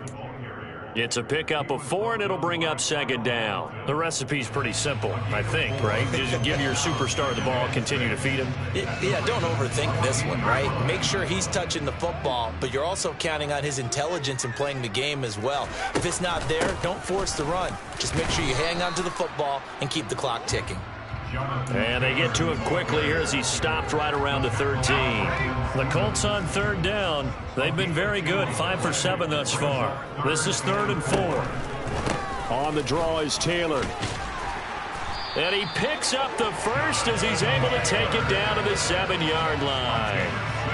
A: It's a pickup of 4, and it'll bring up 2nd down. The recipe's pretty simple, I think, right? Just give your superstar the ball, continue to feed him.
C: Yeah, don't overthink this one, right? Make sure he's touching the football, but you're also counting on his intelligence in playing the game as well. If it's not there, don't force the run. Just make sure you hang on to the football and keep the clock ticking.
A: And they get to him quickly here as he's stopped right around the 13. The Colts on 3rd down. They've been very good, 5 for 7 thus far. This is 3rd and 4.
B: On the draw is Taylor.
A: And he picks up the first as he's able to take it down to the 7-yard line.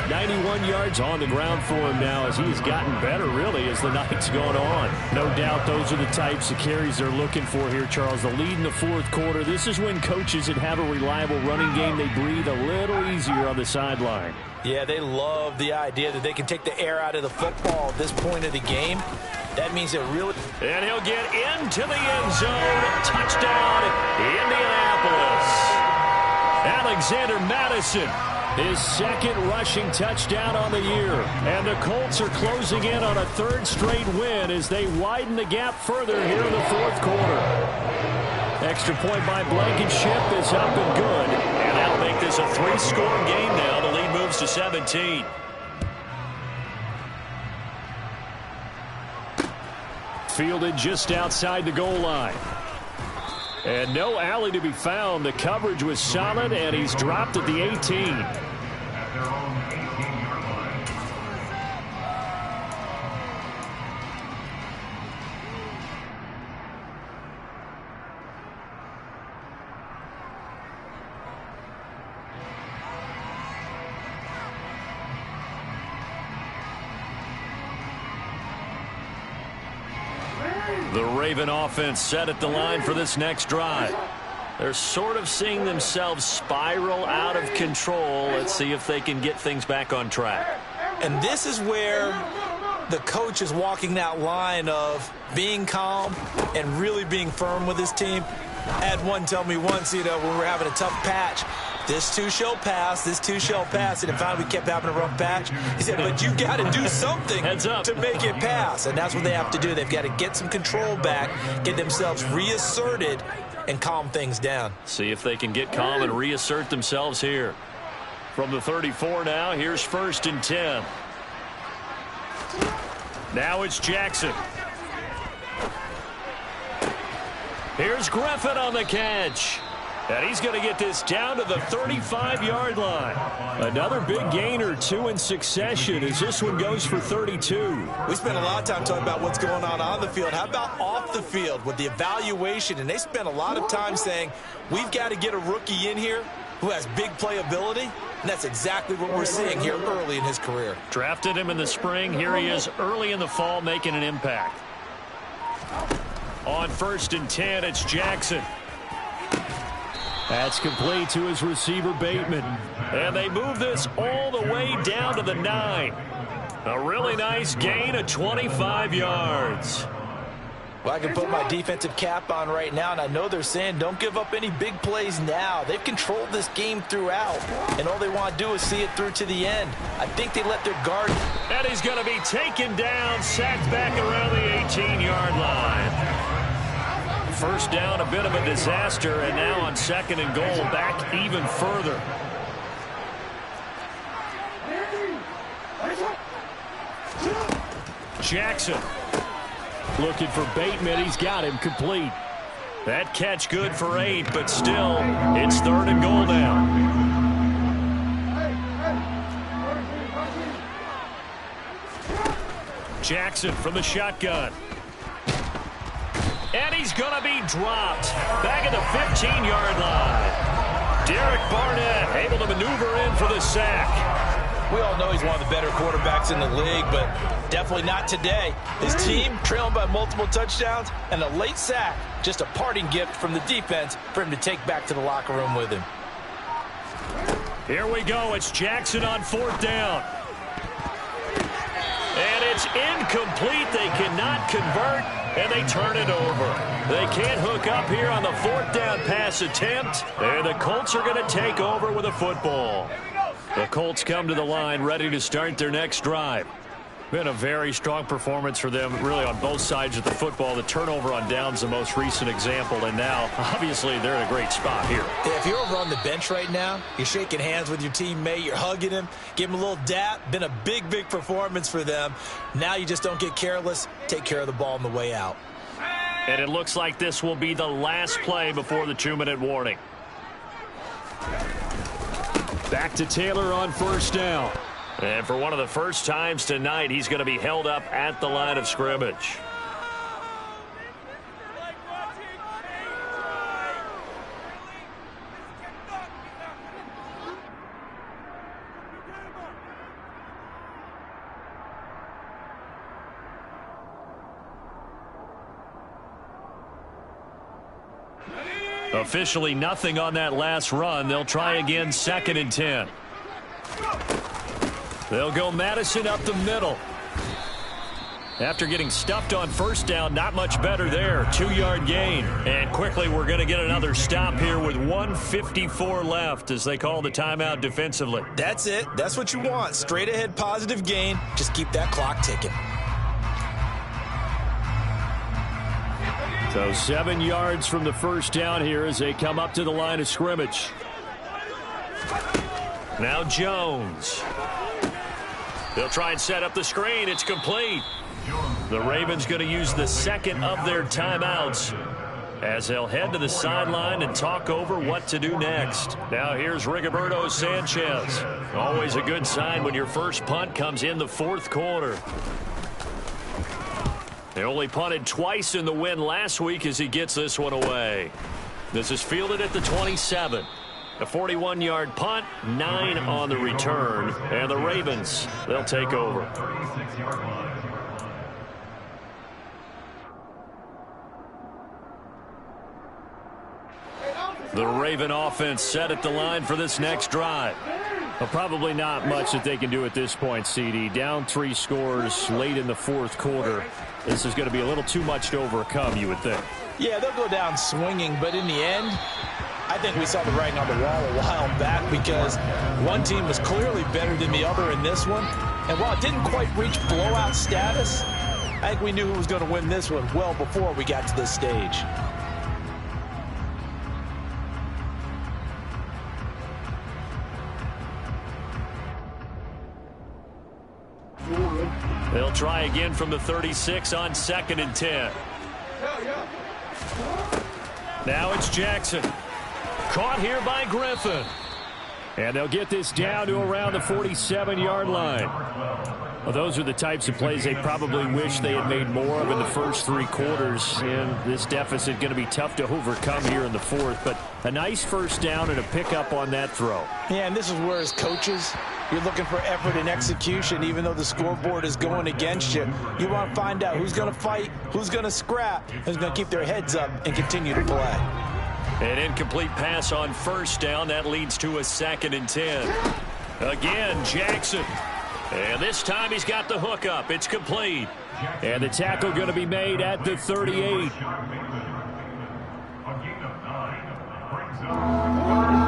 B: 91 yards on the ground for him now as he's gotten better, really, as the night's gone on. No doubt those are the types of carries they're looking for here, Charles. The lead in the 4th quarter. This is when coaches that have a reliable running game, they breathe a little easier on the sideline.
C: Yeah, they love the idea that they can take the air out of the football at this point of the game. That means they're really...
A: And he'll get into the end zone. Touchdown, Indianapolis.
B: Alexander Mattison, his 2nd rushing touchdown on the year. And the Colts are closing in on a 3rd straight win as they widen the gap further here in the 4th quarter. Extra point by Blankenship is up and good.
A: And that'll make this a 3-score game now. The lead moves to 17.
B: Fielded just outside the goal line. And no alley to be found. The coverage was solid, and he's dropped at the 18.
A: The Raven offense set at the line for this next drive. They're sort of seeing themselves spiral out of control. Let's see if they can get things back on track.
C: And this is where the coach is walking that line of being calm and really being firm with his team. I had one tell me once, when we were having a tough patch, this too shall pass, this too shall pass. And finally we kept having a rough patch. He said, but you got to do something to make it pass. And that's what they have to do. They've got to get some control back, get themselves reasserted, and calm things down.
A: See if they can get calm and reassert themselves here. From the 34 now, here's 1st and 10. Now it's Jackson. Here's Griffin on the catch.
B: And he's going to get this down to the 35-yard line. Another big gain or two in succession as this one goes for 32.
C: We spent a lot of time talking about what's going on the field. How about off the field with the evaluation? And they spent a lot of time saying, we've got to get a rookie in here who has big playability. And that's exactly what we're seeing here early in his career.
A: Drafted him in the spring. Here he is early in the fall making an impact. On 1st and 10, it's Jackson.
B: That's complete to his receiver, Bateman.
A: And they move this all the way down to the 9. A really nice gain of 25 yards.
C: Well, I can put my defensive cap on right now, and I know they're saying don't give up any big plays now. They've controlled this game throughout, and all they want to do is see it through to the end. I think they let their guard.
A: And he's going to be taken down, sacked back around the 18-yard line. First down, a bit of a disaster, and now on 2nd and goal, back even further. Jackson
B: looking for Bateman. He's got him complete.
A: That catch good for 8, but still, it's 3rd and goal now. Jackson from the shotgun. And he's going to be dropped. Back at the 15-yard line. Derek Barnett able to maneuver in for the sack.
C: We all know he's one of the better quarterbacks in the league, but definitely not today. His team trailing by multiple touchdowns, and a late sack, just a parting gift from the defense for him to take back to the locker room with him.
A: Here we go. It's Jackson on 4th down. And it's incomplete. They cannot convert, and they turn it over. They can't hook up here on the 4th down pass attempt, and the Colts are going to take over with a football. The Colts come to the line ready to start their next drive. Been a very strong performance for them, really, on both sides of the football. The turnover on downs, the most recent example, and now, obviously, they're in a great spot here.
C: If you're over on the bench right now, you're shaking hands with your teammate, you're hugging him, give him a little dap. Been a big, big performance for them. Now you just don't get careless. Take care of the ball on the way out.
A: And it looks like this will be the last play before the 2-minute warning.
B: Back to Taylor on 1st down.
A: And for one of the first times tonight, he's going to be held up at the line of scrimmage. Officially nothing on that last run. They'll try again 2nd and 10. They'll go Madison up the middle. After getting stuffed on 1st down, not much better there. 2-yard gain. And quickly we're going to get another stop here with 1:54 left as they call the timeout defensively.
C: That's it. That's what you want. Straight ahead positive gain. Just keep that clock ticking.
B: So 7 yards from the 1st down here as they come up to the line of scrimmage.
A: Now Jones. They'll try and set up the screen. It's complete. The Ravens going to use the 2nd of their timeouts as they'll head to the sideline and talk over what to do next. Now here's Rigoberto Sanchez. Always a good sign when your first punt comes in the 4th quarter. They only punted twice in the win last week as he gets this one away. This is fielded at the 27. A 41-yard punt, 9 on the return, and the Ravens, they'll take over. The Raven offense set at the line for this next drive.
B: Well, probably not much that they can do at this point, CD. Down 3 scores late in the 4th quarter. This is going to be a little too much to overcome, you would think.
C: Yeah, they'll go down swinging, but in the end, I think we saw the writing on the wall a while back because one team was clearly better than the other in this one. And while it didn't quite reach blowout status, I think we knew who was going to win this one well before we got to this stage.
A: They'll try again from the 36 on 2nd and 10. Now it's Jackson. caught here by Griffin.
B: And they'll get this down to around the 47-yard line. Well, those are the types of plays they probably wish they had made more of in the first three quarters. And this deficit going to be tough to overcome here in the fourth. But a nice first down and a pickup on that throw.
C: Yeah, and this is where, as coaches, you're looking for effort and execution. Even though the scoreboard is going against you, you want to find out who's going to fight, who's going to scrap, who's going to keep their heads up and continue to play.
A: An incomplete pass on first down. That leads to a 2nd and 10. Again, Jackson. And this time he's got the hook up. It's complete.
B: And the tackle going to be made at the 38.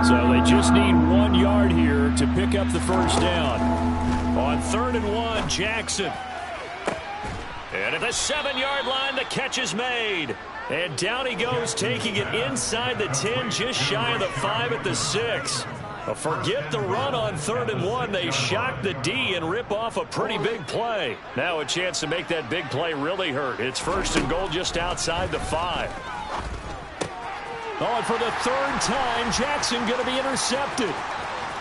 B: So they just need 1 yard here to pick up the first down.
A: On 3rd and 1, Jackson. And at the 7-yard line, the catch is made. And down he goes, taking it inside the 10, just shy of the 5 at the 6. Forget the run on 3rd and 1. They shock the D and rip off a pretty big play. Now a chance to make that big play really hurt. It's 1st and goal just outside the 5. Oh, and for the 3rd time, Jackson going to be intercepted.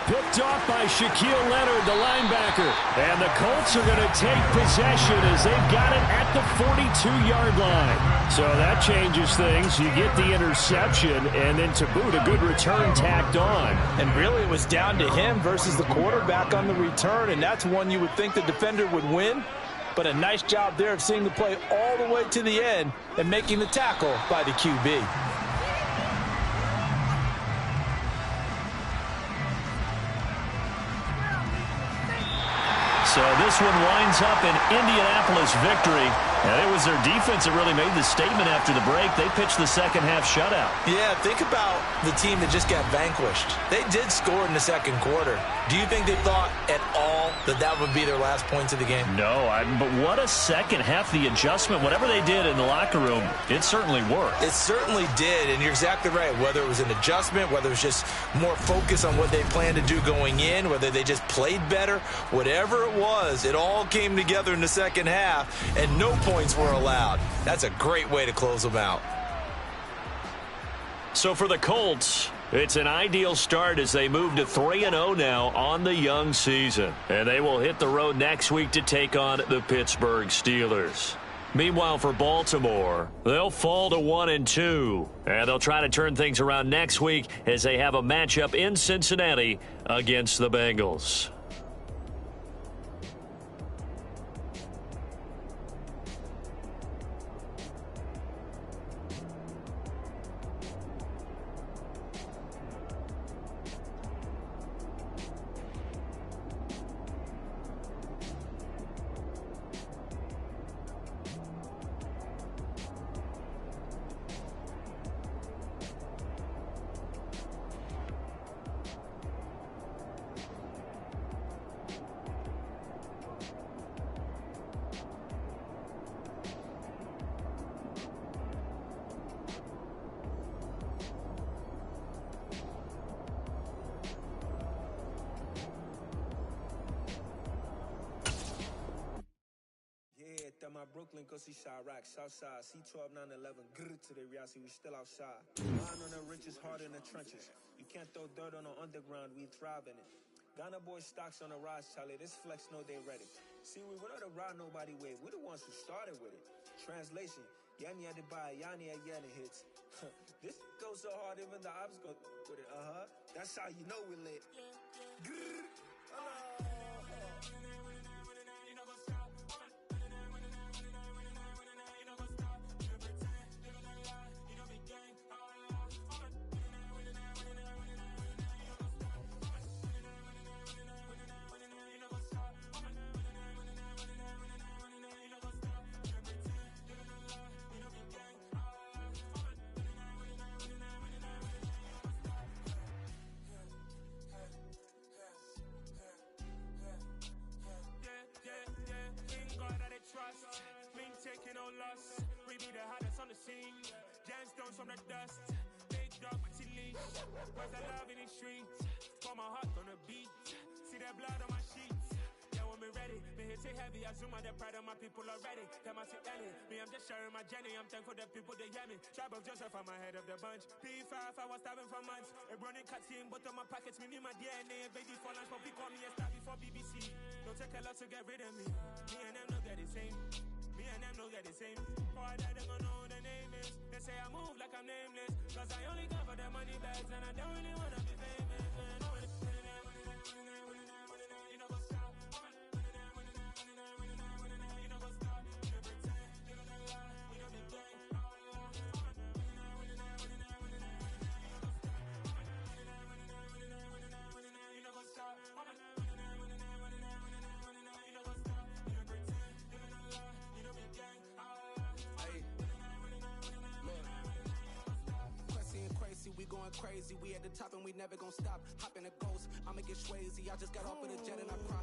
A: Picked off by Shaquille Leonard, the linebacker. And the Colts are going to take possession as they've got it at the 42-yard line. So that changes things. You get the interception, and then to boot, a good return tacked on.
C: And really, it was down to him versus the quarterback on the return, and that's one you would think the defender would win. But a nice job there of seeing the play all the way to the end and making the tackle by the QB.
A: So this one winds up an Indianapolis victory. And it was their defense that really made the statement after the break. They pitched the second half shutout.
C: Yeah, think about the team that just got vanquished. They did score in the second quarter. Do you think they thought at all that that would be their last points of the game?
A: No, but what a second half. The adjustment, whatever they did in the locker room, it certainly worked.
C: It certainly did, and you're exactly right. Whether it was an adjustment, whether it was just more focus on what they planned to do going in, whether they just played better, whatever it was, it all came together in the second half, and no points were allowed. That's a great way to close them out.
A: So for the Colts, it's an ideal start as they move to 3-0 now on the young season. And they will hit the road next week to take on the Pittsburgh Steelers. Meanwhile, for Baltimore, they'll fall to 1-2. And they'll try to turn things around next week as they have a matchup in Cincinnati against the Bengals.
E: Brooklyn, go see Chirac, Southside, C12, 911, grrr to the reality, we still outside. Mine on the richest, heart in the trenches. You can't throw dirt on the underground, we thrive in it. Ghana boys stocks on the rise, Charlie, this flex know they ready. See, we were not the ride nobody wave, we the ones who started with it. Translation, Yanni had to buy, Yanni had Yanni hits. This goes so hard, even the ops go with it, That's how you know we lit. Grrr. We be the hottest on the scene. Gemstones from the dust. Big dog with your leash. Where's the love in the streets? Pour my heart on the beat. See that blood on my sheets. Yeah, when we ready, me hit
F: stay heavy, I zoom on the pride of my people already. Them I see Ellie, me I'm just sharing my journey. I'm thankful the people they hear me. Tribe of Joseph, I'm ahead of the bunch. P5, I was starving for months. A running cutscene, but on my pockets, me need my DNA. Baby for lunch, but call me a star before BBC. Don't take a lot to get rid of me. Me and them don't get the same. Me and them don't get the same. Boy, that they gonna know the name is. They say I move like I'm nameless. Cause I only cover the money bags and I don't really wanna be famous. You know what's up? You know what's up? You know pretend. You know the lie. You know the game. You know what's up?
G: We going crazy, we at the top and we never gonna stop. Hop in a ghost, I'ma get Swayze. I just got off of the jet and I cry.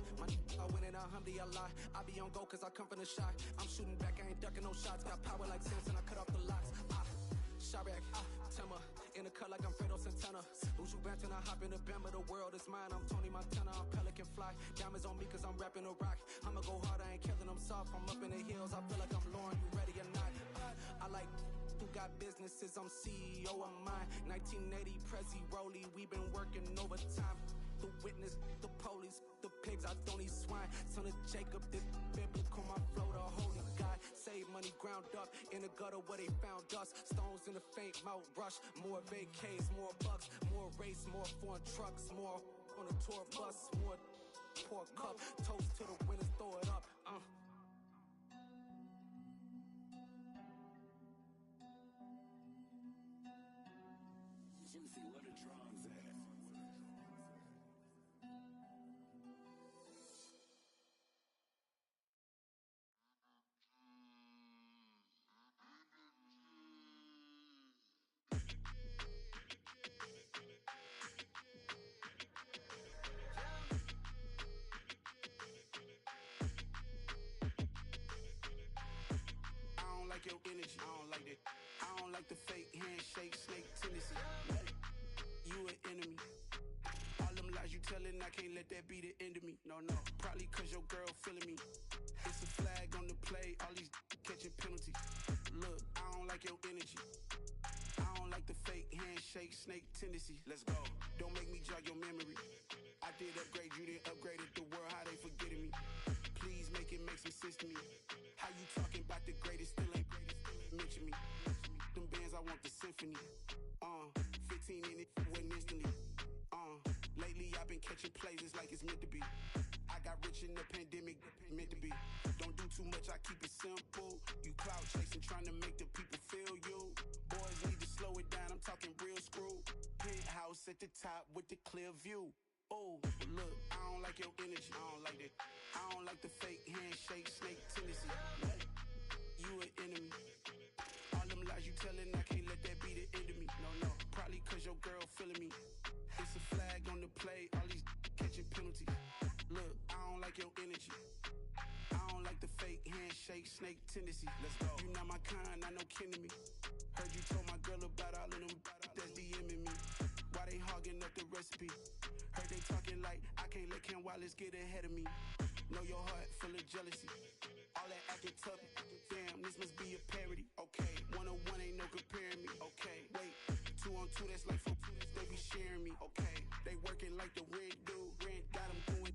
G: I win in a Humvee, I lie. I be on go cause I come from the shot. I'm shooting back, I ain't ducking no shots. Got power like Samson, I cut off the locks. Sharek, Timmer, in the cut like I'm Fredo Santana. Uju Banton, I hop in the Bama, the world is mine. I'm Tony Montana, I'm Pelican Fly. Diamonds on me cause I'm rapping a rock. I'ma go hard, I ain't killing them soft. I'm up in the hills, I feel like I'm Lauren, you ready or not? I like who got businesses, I'm CEO of mine. 1980 Prezi Rolly, we been working overtime. The witness, the police, the pigs, I don't eat swine. Son of Jacob, this biblical, my flow, the holy God. Save money ground up in the gutter where they found us. Stones in the faint mouth rush. More vacays, more bucks, more race, more foreign trucks, more on a tour bus, more pour cup. Toast to the winners, throw it up.
H: Juicy, where the drums at?
G: I don't like your energy, I don't like that. I don't like the fake handshake, snake tendency. You an enemy. All them lies you telling, I can't let that be the end of me. No, probably cause your girl feeling me. It's a flag on the play, all these catching penalties. Look, I don't like your energy. I don't like the fake handshake, snake tendency. Let's go. Don't make me jog your memory. I did upgrade, you didn't upgrade it. The world, how they forgetting me. Please make it make some sense to me. How you talking about the greatest, still ain't greatest, mention me. Them bands, I want the symphony. 15 in it, went instantly. Lately I've been catching plays, it's like it's meant to be. I got rich in the pandemic, meant to be. Don't do too much, I keep it simple. You clout chasing, trying to make the people feel you. Boys need to slow it down, I'm talking real screw. Penthouse at the top with the clear view. Oh, look, I don't like your energy, I don't like that. I don't like the fake handshake, snake tendency. You an enemy. All them lies you telling, I can't let that be the end of me. No, probably cause your girl feeling me. It's a flag on the play, all these catching penalties. Look, I don't like your energy. I don't like the fake handshake, snake tendency. Let's go. You not my kind, I know kin to me. Heard you told my girl about all of them that's DMing me. Why they hogging up the recipe? Heard they talking like I can't let Ken Wallace get ahead of me. Know your heart full of jealousy. All that acting tough, damn, this must be a parody. Okay, 1-on-1 ain't no comparing me. Okay, wait, 2-on-2, that's like 4, they be sharing me. Okay, they working like the rent do. Rent got them doing,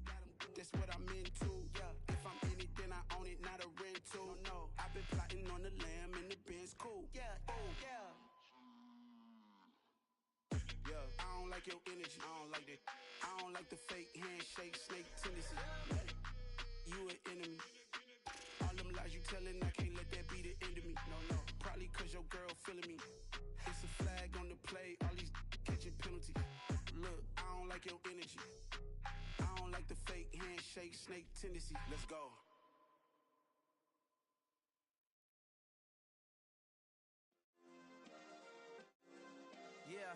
G: that's what I'm into. Yeah, if I'm in it, then I own it, not a rental. No, I've been plotting on the lamb and the Benz cool. Yeah, yeah. Yeah, I don't like your energy, I don't like that. I don't like the fake handshake, snake tendency. You an enemy. All them lies you telling, I can't let that be the end of me. No, probably cause your girl feeling me. It's a flag on the play, all these catching penalties. Look, I don't like your energy. I don't like the fake handshake, snake tendency. Let's go.
I: Yeah.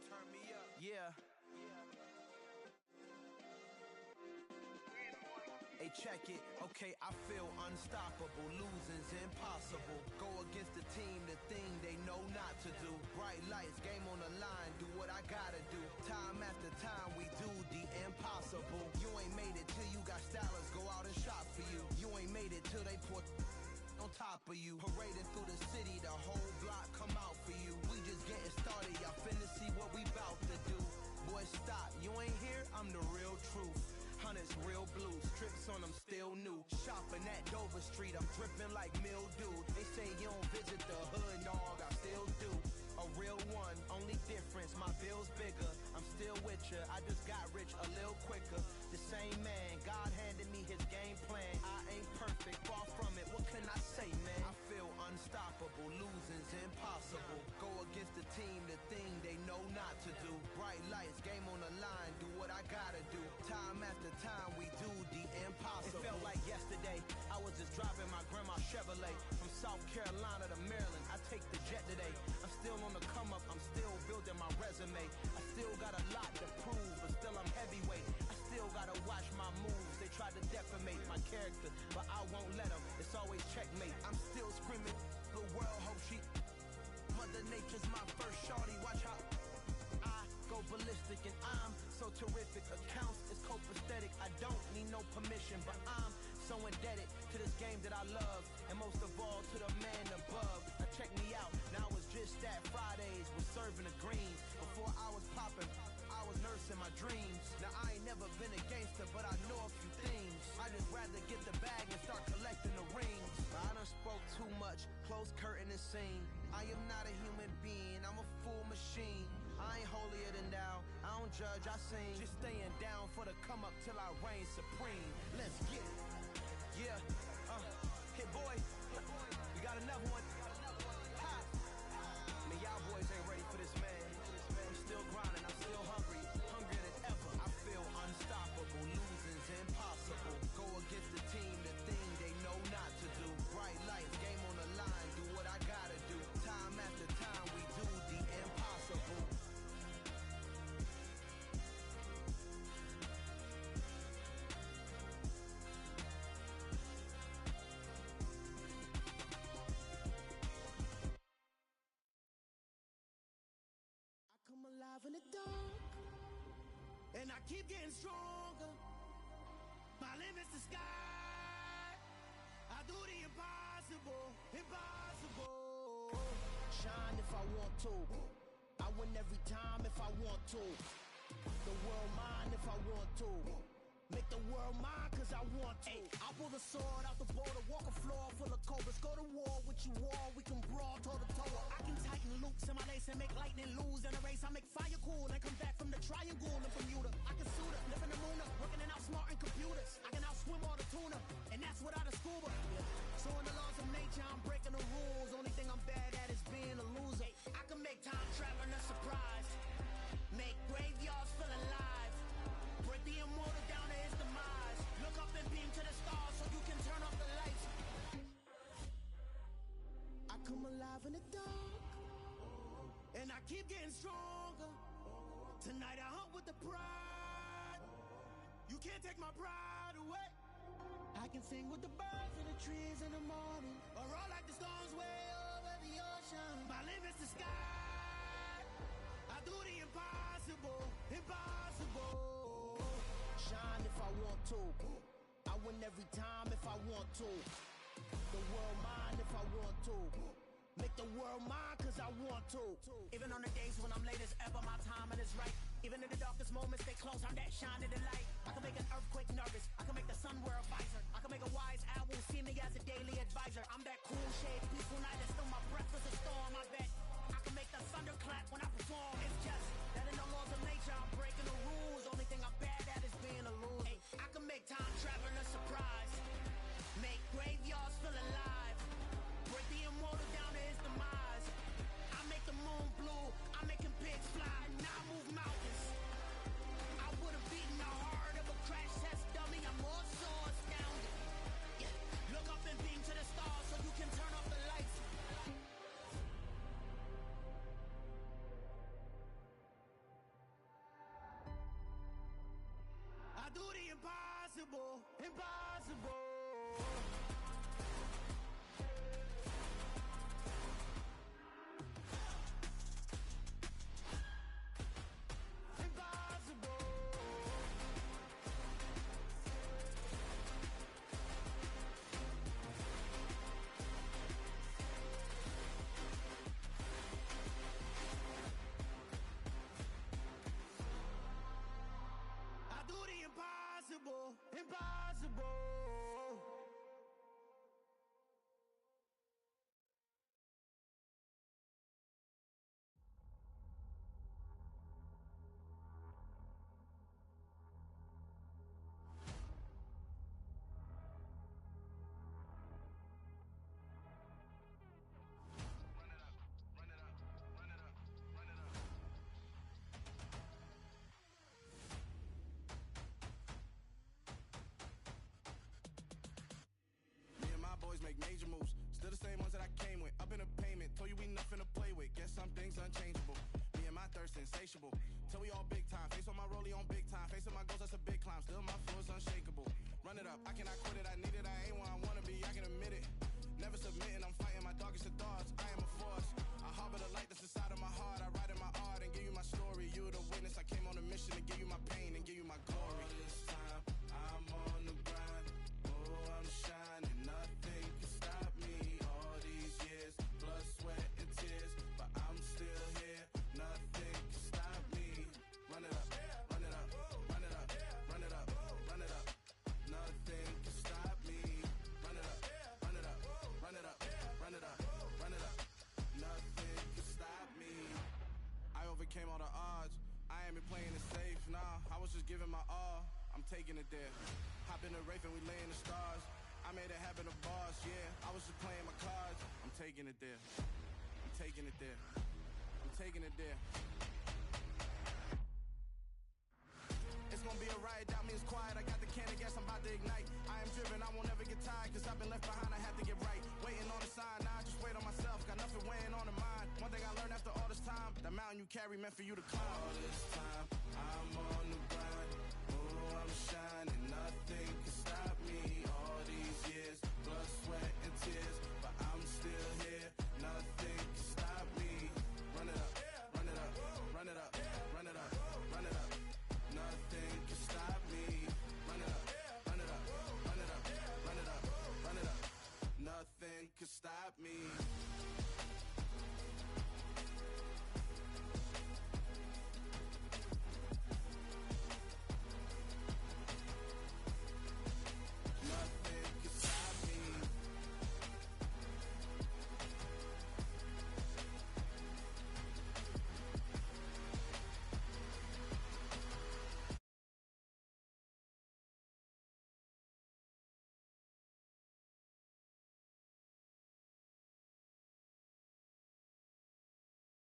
I: Turn me up. Yeah. Hey, check it. Okay, I feel unstoppable. Losing's impossible. Go against the team, the thing they know not to do. Bright lights, game on the line. Do what I gotta do. Time after time, we do the impossible. You ain't made it till you got stylers of you. Parading through the city, the whole block come out for you. We just getting started, y'all finna see what we bout to do. Boy, stop, you ain't here, I'm the real truth. Hunters, real blues, strips on them still new. Shopping at Dover Street, I'm dripping like mildew. They say you don't visit the hood, dog, I still do. A real one, only difference, my bill's bigger. I'm still with ya, I just got rich a little quicker. The same man, God handed me his game plan. I ain't perfect, far from it, what can I say, man? I feel unstoppable, losing's impossible. Go against the team, the thing they know not to do. Bright lights, game on the line, do what I gotta do. Time after time, we do the impossible. It felt like yesterday, I was just driving my grandma's Chevrolet. From South Carolina to Maryland, I take the jet today. I'm still on the come up, I'm still building my resume. I still got a lot to prove, but still I'm heavyweight. I still gotta watch my moves. They try to defamate my character, but I won't let them. It's always checkmate. I'm still screaming, the world hope she. Mother Nature's my first shorty, watch how I go ballistic and I'm so terrific. Accounts is copacetic, I don't need no permission, but I'm so indebted to this game that I love, and most of all to the man above. Now check me out, now I was just at Fridays, was serving the greens. Before I was popping, I was nursing my dreams. Now I ain't never been a gangster, but I know a few things. I just rather get the bag and start collecting the rings. I done spoke too much, close curtain and scene. I am not a human being, I'm a full machine. I ain't holier than thou, I don't judge, I sing. Just staying down for the come up till I reign supreme. Let's get it. Yeah, hit boy, we got another one. Ha! Man, y'all boys ain't ready for this, man. I'm still grinding, I'm still hungry, hungrier than ever. I feel unstoppable, losing's impossible. Go against the team, the thing they know not to do. Bright lights, game on the line, do what I gotta do. Time after time, we do the impossible.
H: Come alive in the dark, and I keep getting stronger. My limit's the sky. I do the impossible, impossible.
I: Shine if I want to. I win every time if I want to. The world mine if I want to. Make the world mine cause I want to.
H: Ay, I'll pull the sword out the border, walk a floor full of cobras. Go to war with you all, we can brawl toe to toe. I can tighten loops in my lace and make lightning lose in a race. I make fire cool and come back from the triangle in Bermuda. I can suit up, live in the moon up, working and outsmarting computers. I can outswim all the tuna, and that's without a scuba. So in the laws of nature, I'm breaking the rules. Only thing I'm bad at is being a loser. I can make time traveling a surprise, make graveyards feel alive, break the immortal down to his demise. Look up and beam to the stars so you can turn off the lights.
I: I come alive in the dark,
H: and I keep getting stronger. Tonight I hunt with the pride. You can't take my pride away. I can sing with the birds and the trees in the morning, or roll like the storms way over the ocean. My limit's the sky. I do the impossible, impossible.
I: shine if I want to. I win every time if I want to. The world mine if I want to. Make the world mine cause I want to.
H: Even on the days when I'm late as ever, my timing is right. Even in the darkest moments, stay close, I'm that shining the light. I can make an earthquake nervous, I can make the sun wear a visor. I can make a wise owl see me as a daily advisor. I'm that cool shade, peaceful night, and still my breath is a storm. I bet I can make the thunder clap when I perform. It's just that in the laws of nature, I'm breaking the rules. Only thing I'm bad at is being a loser. Ay, I can make time traveling a surprise, make graveyards feel alive, break the immortal down to his demise. I make the moon blue, I'm making pigs fly, now I move mountains. I would've beaten the heart of a crash test dummy, I'm more so astounded. Yeah. Look up and beam to the stars so you can turn off the lights. I do the impossible, impossible.
I: impossible.
G: Boys make major moves, still the same ones that I came with. Up in the payment, told you we nothing to play with. Guess some things unchangeable. Me and my thirst insatiable. Till we all big time. Face on my rollie on big time. Facing my goals, that's a big climb. Still my flow is unshakable. Run it up, I cannot quit it. I need it, I ain't where I wanna be. I can admit it. Never submitting, I'm fighting my darkest of thoughts. I am a force. I harbor the light that's inside of my heart. I write in my art and give you my story. You the witness. I came on a mission to give you my pain and give you my glory. All this time, I'm on the grind. Oh, I'm shining. Nothing can stop me. All these years, blood, sweat, and tears, but I'm still here. Nothing can stop me. Run it up, run it up, run it up, run it up, run it up. Nothing can stop me. Run it up, run it up, run it up, run it up, run it up. Nothing can stop me. I overcame all the odds. I ain't been playing it safe, nah. I was just giving my all. I'm taking it there. Hop in the Wraith and we lay in the stars. I made it happen, the boss, yeah. I was just playing my cards. I'm taking it there. I'm taking it there. I'm taking it there. It's gonna be a riot, doubt me it's quiet. I got the can of gas, I'm about to ignite. I am driven, I won't ever get tired, cause I've been left behind, I have to get right. Waiting on the sign, now I just wait on myself. Got nothing weighing on the mind. One thing I learned after all this time, the mountain you carry meant for you to climb. All this time, I'm on the grind. Oh, I'm shining.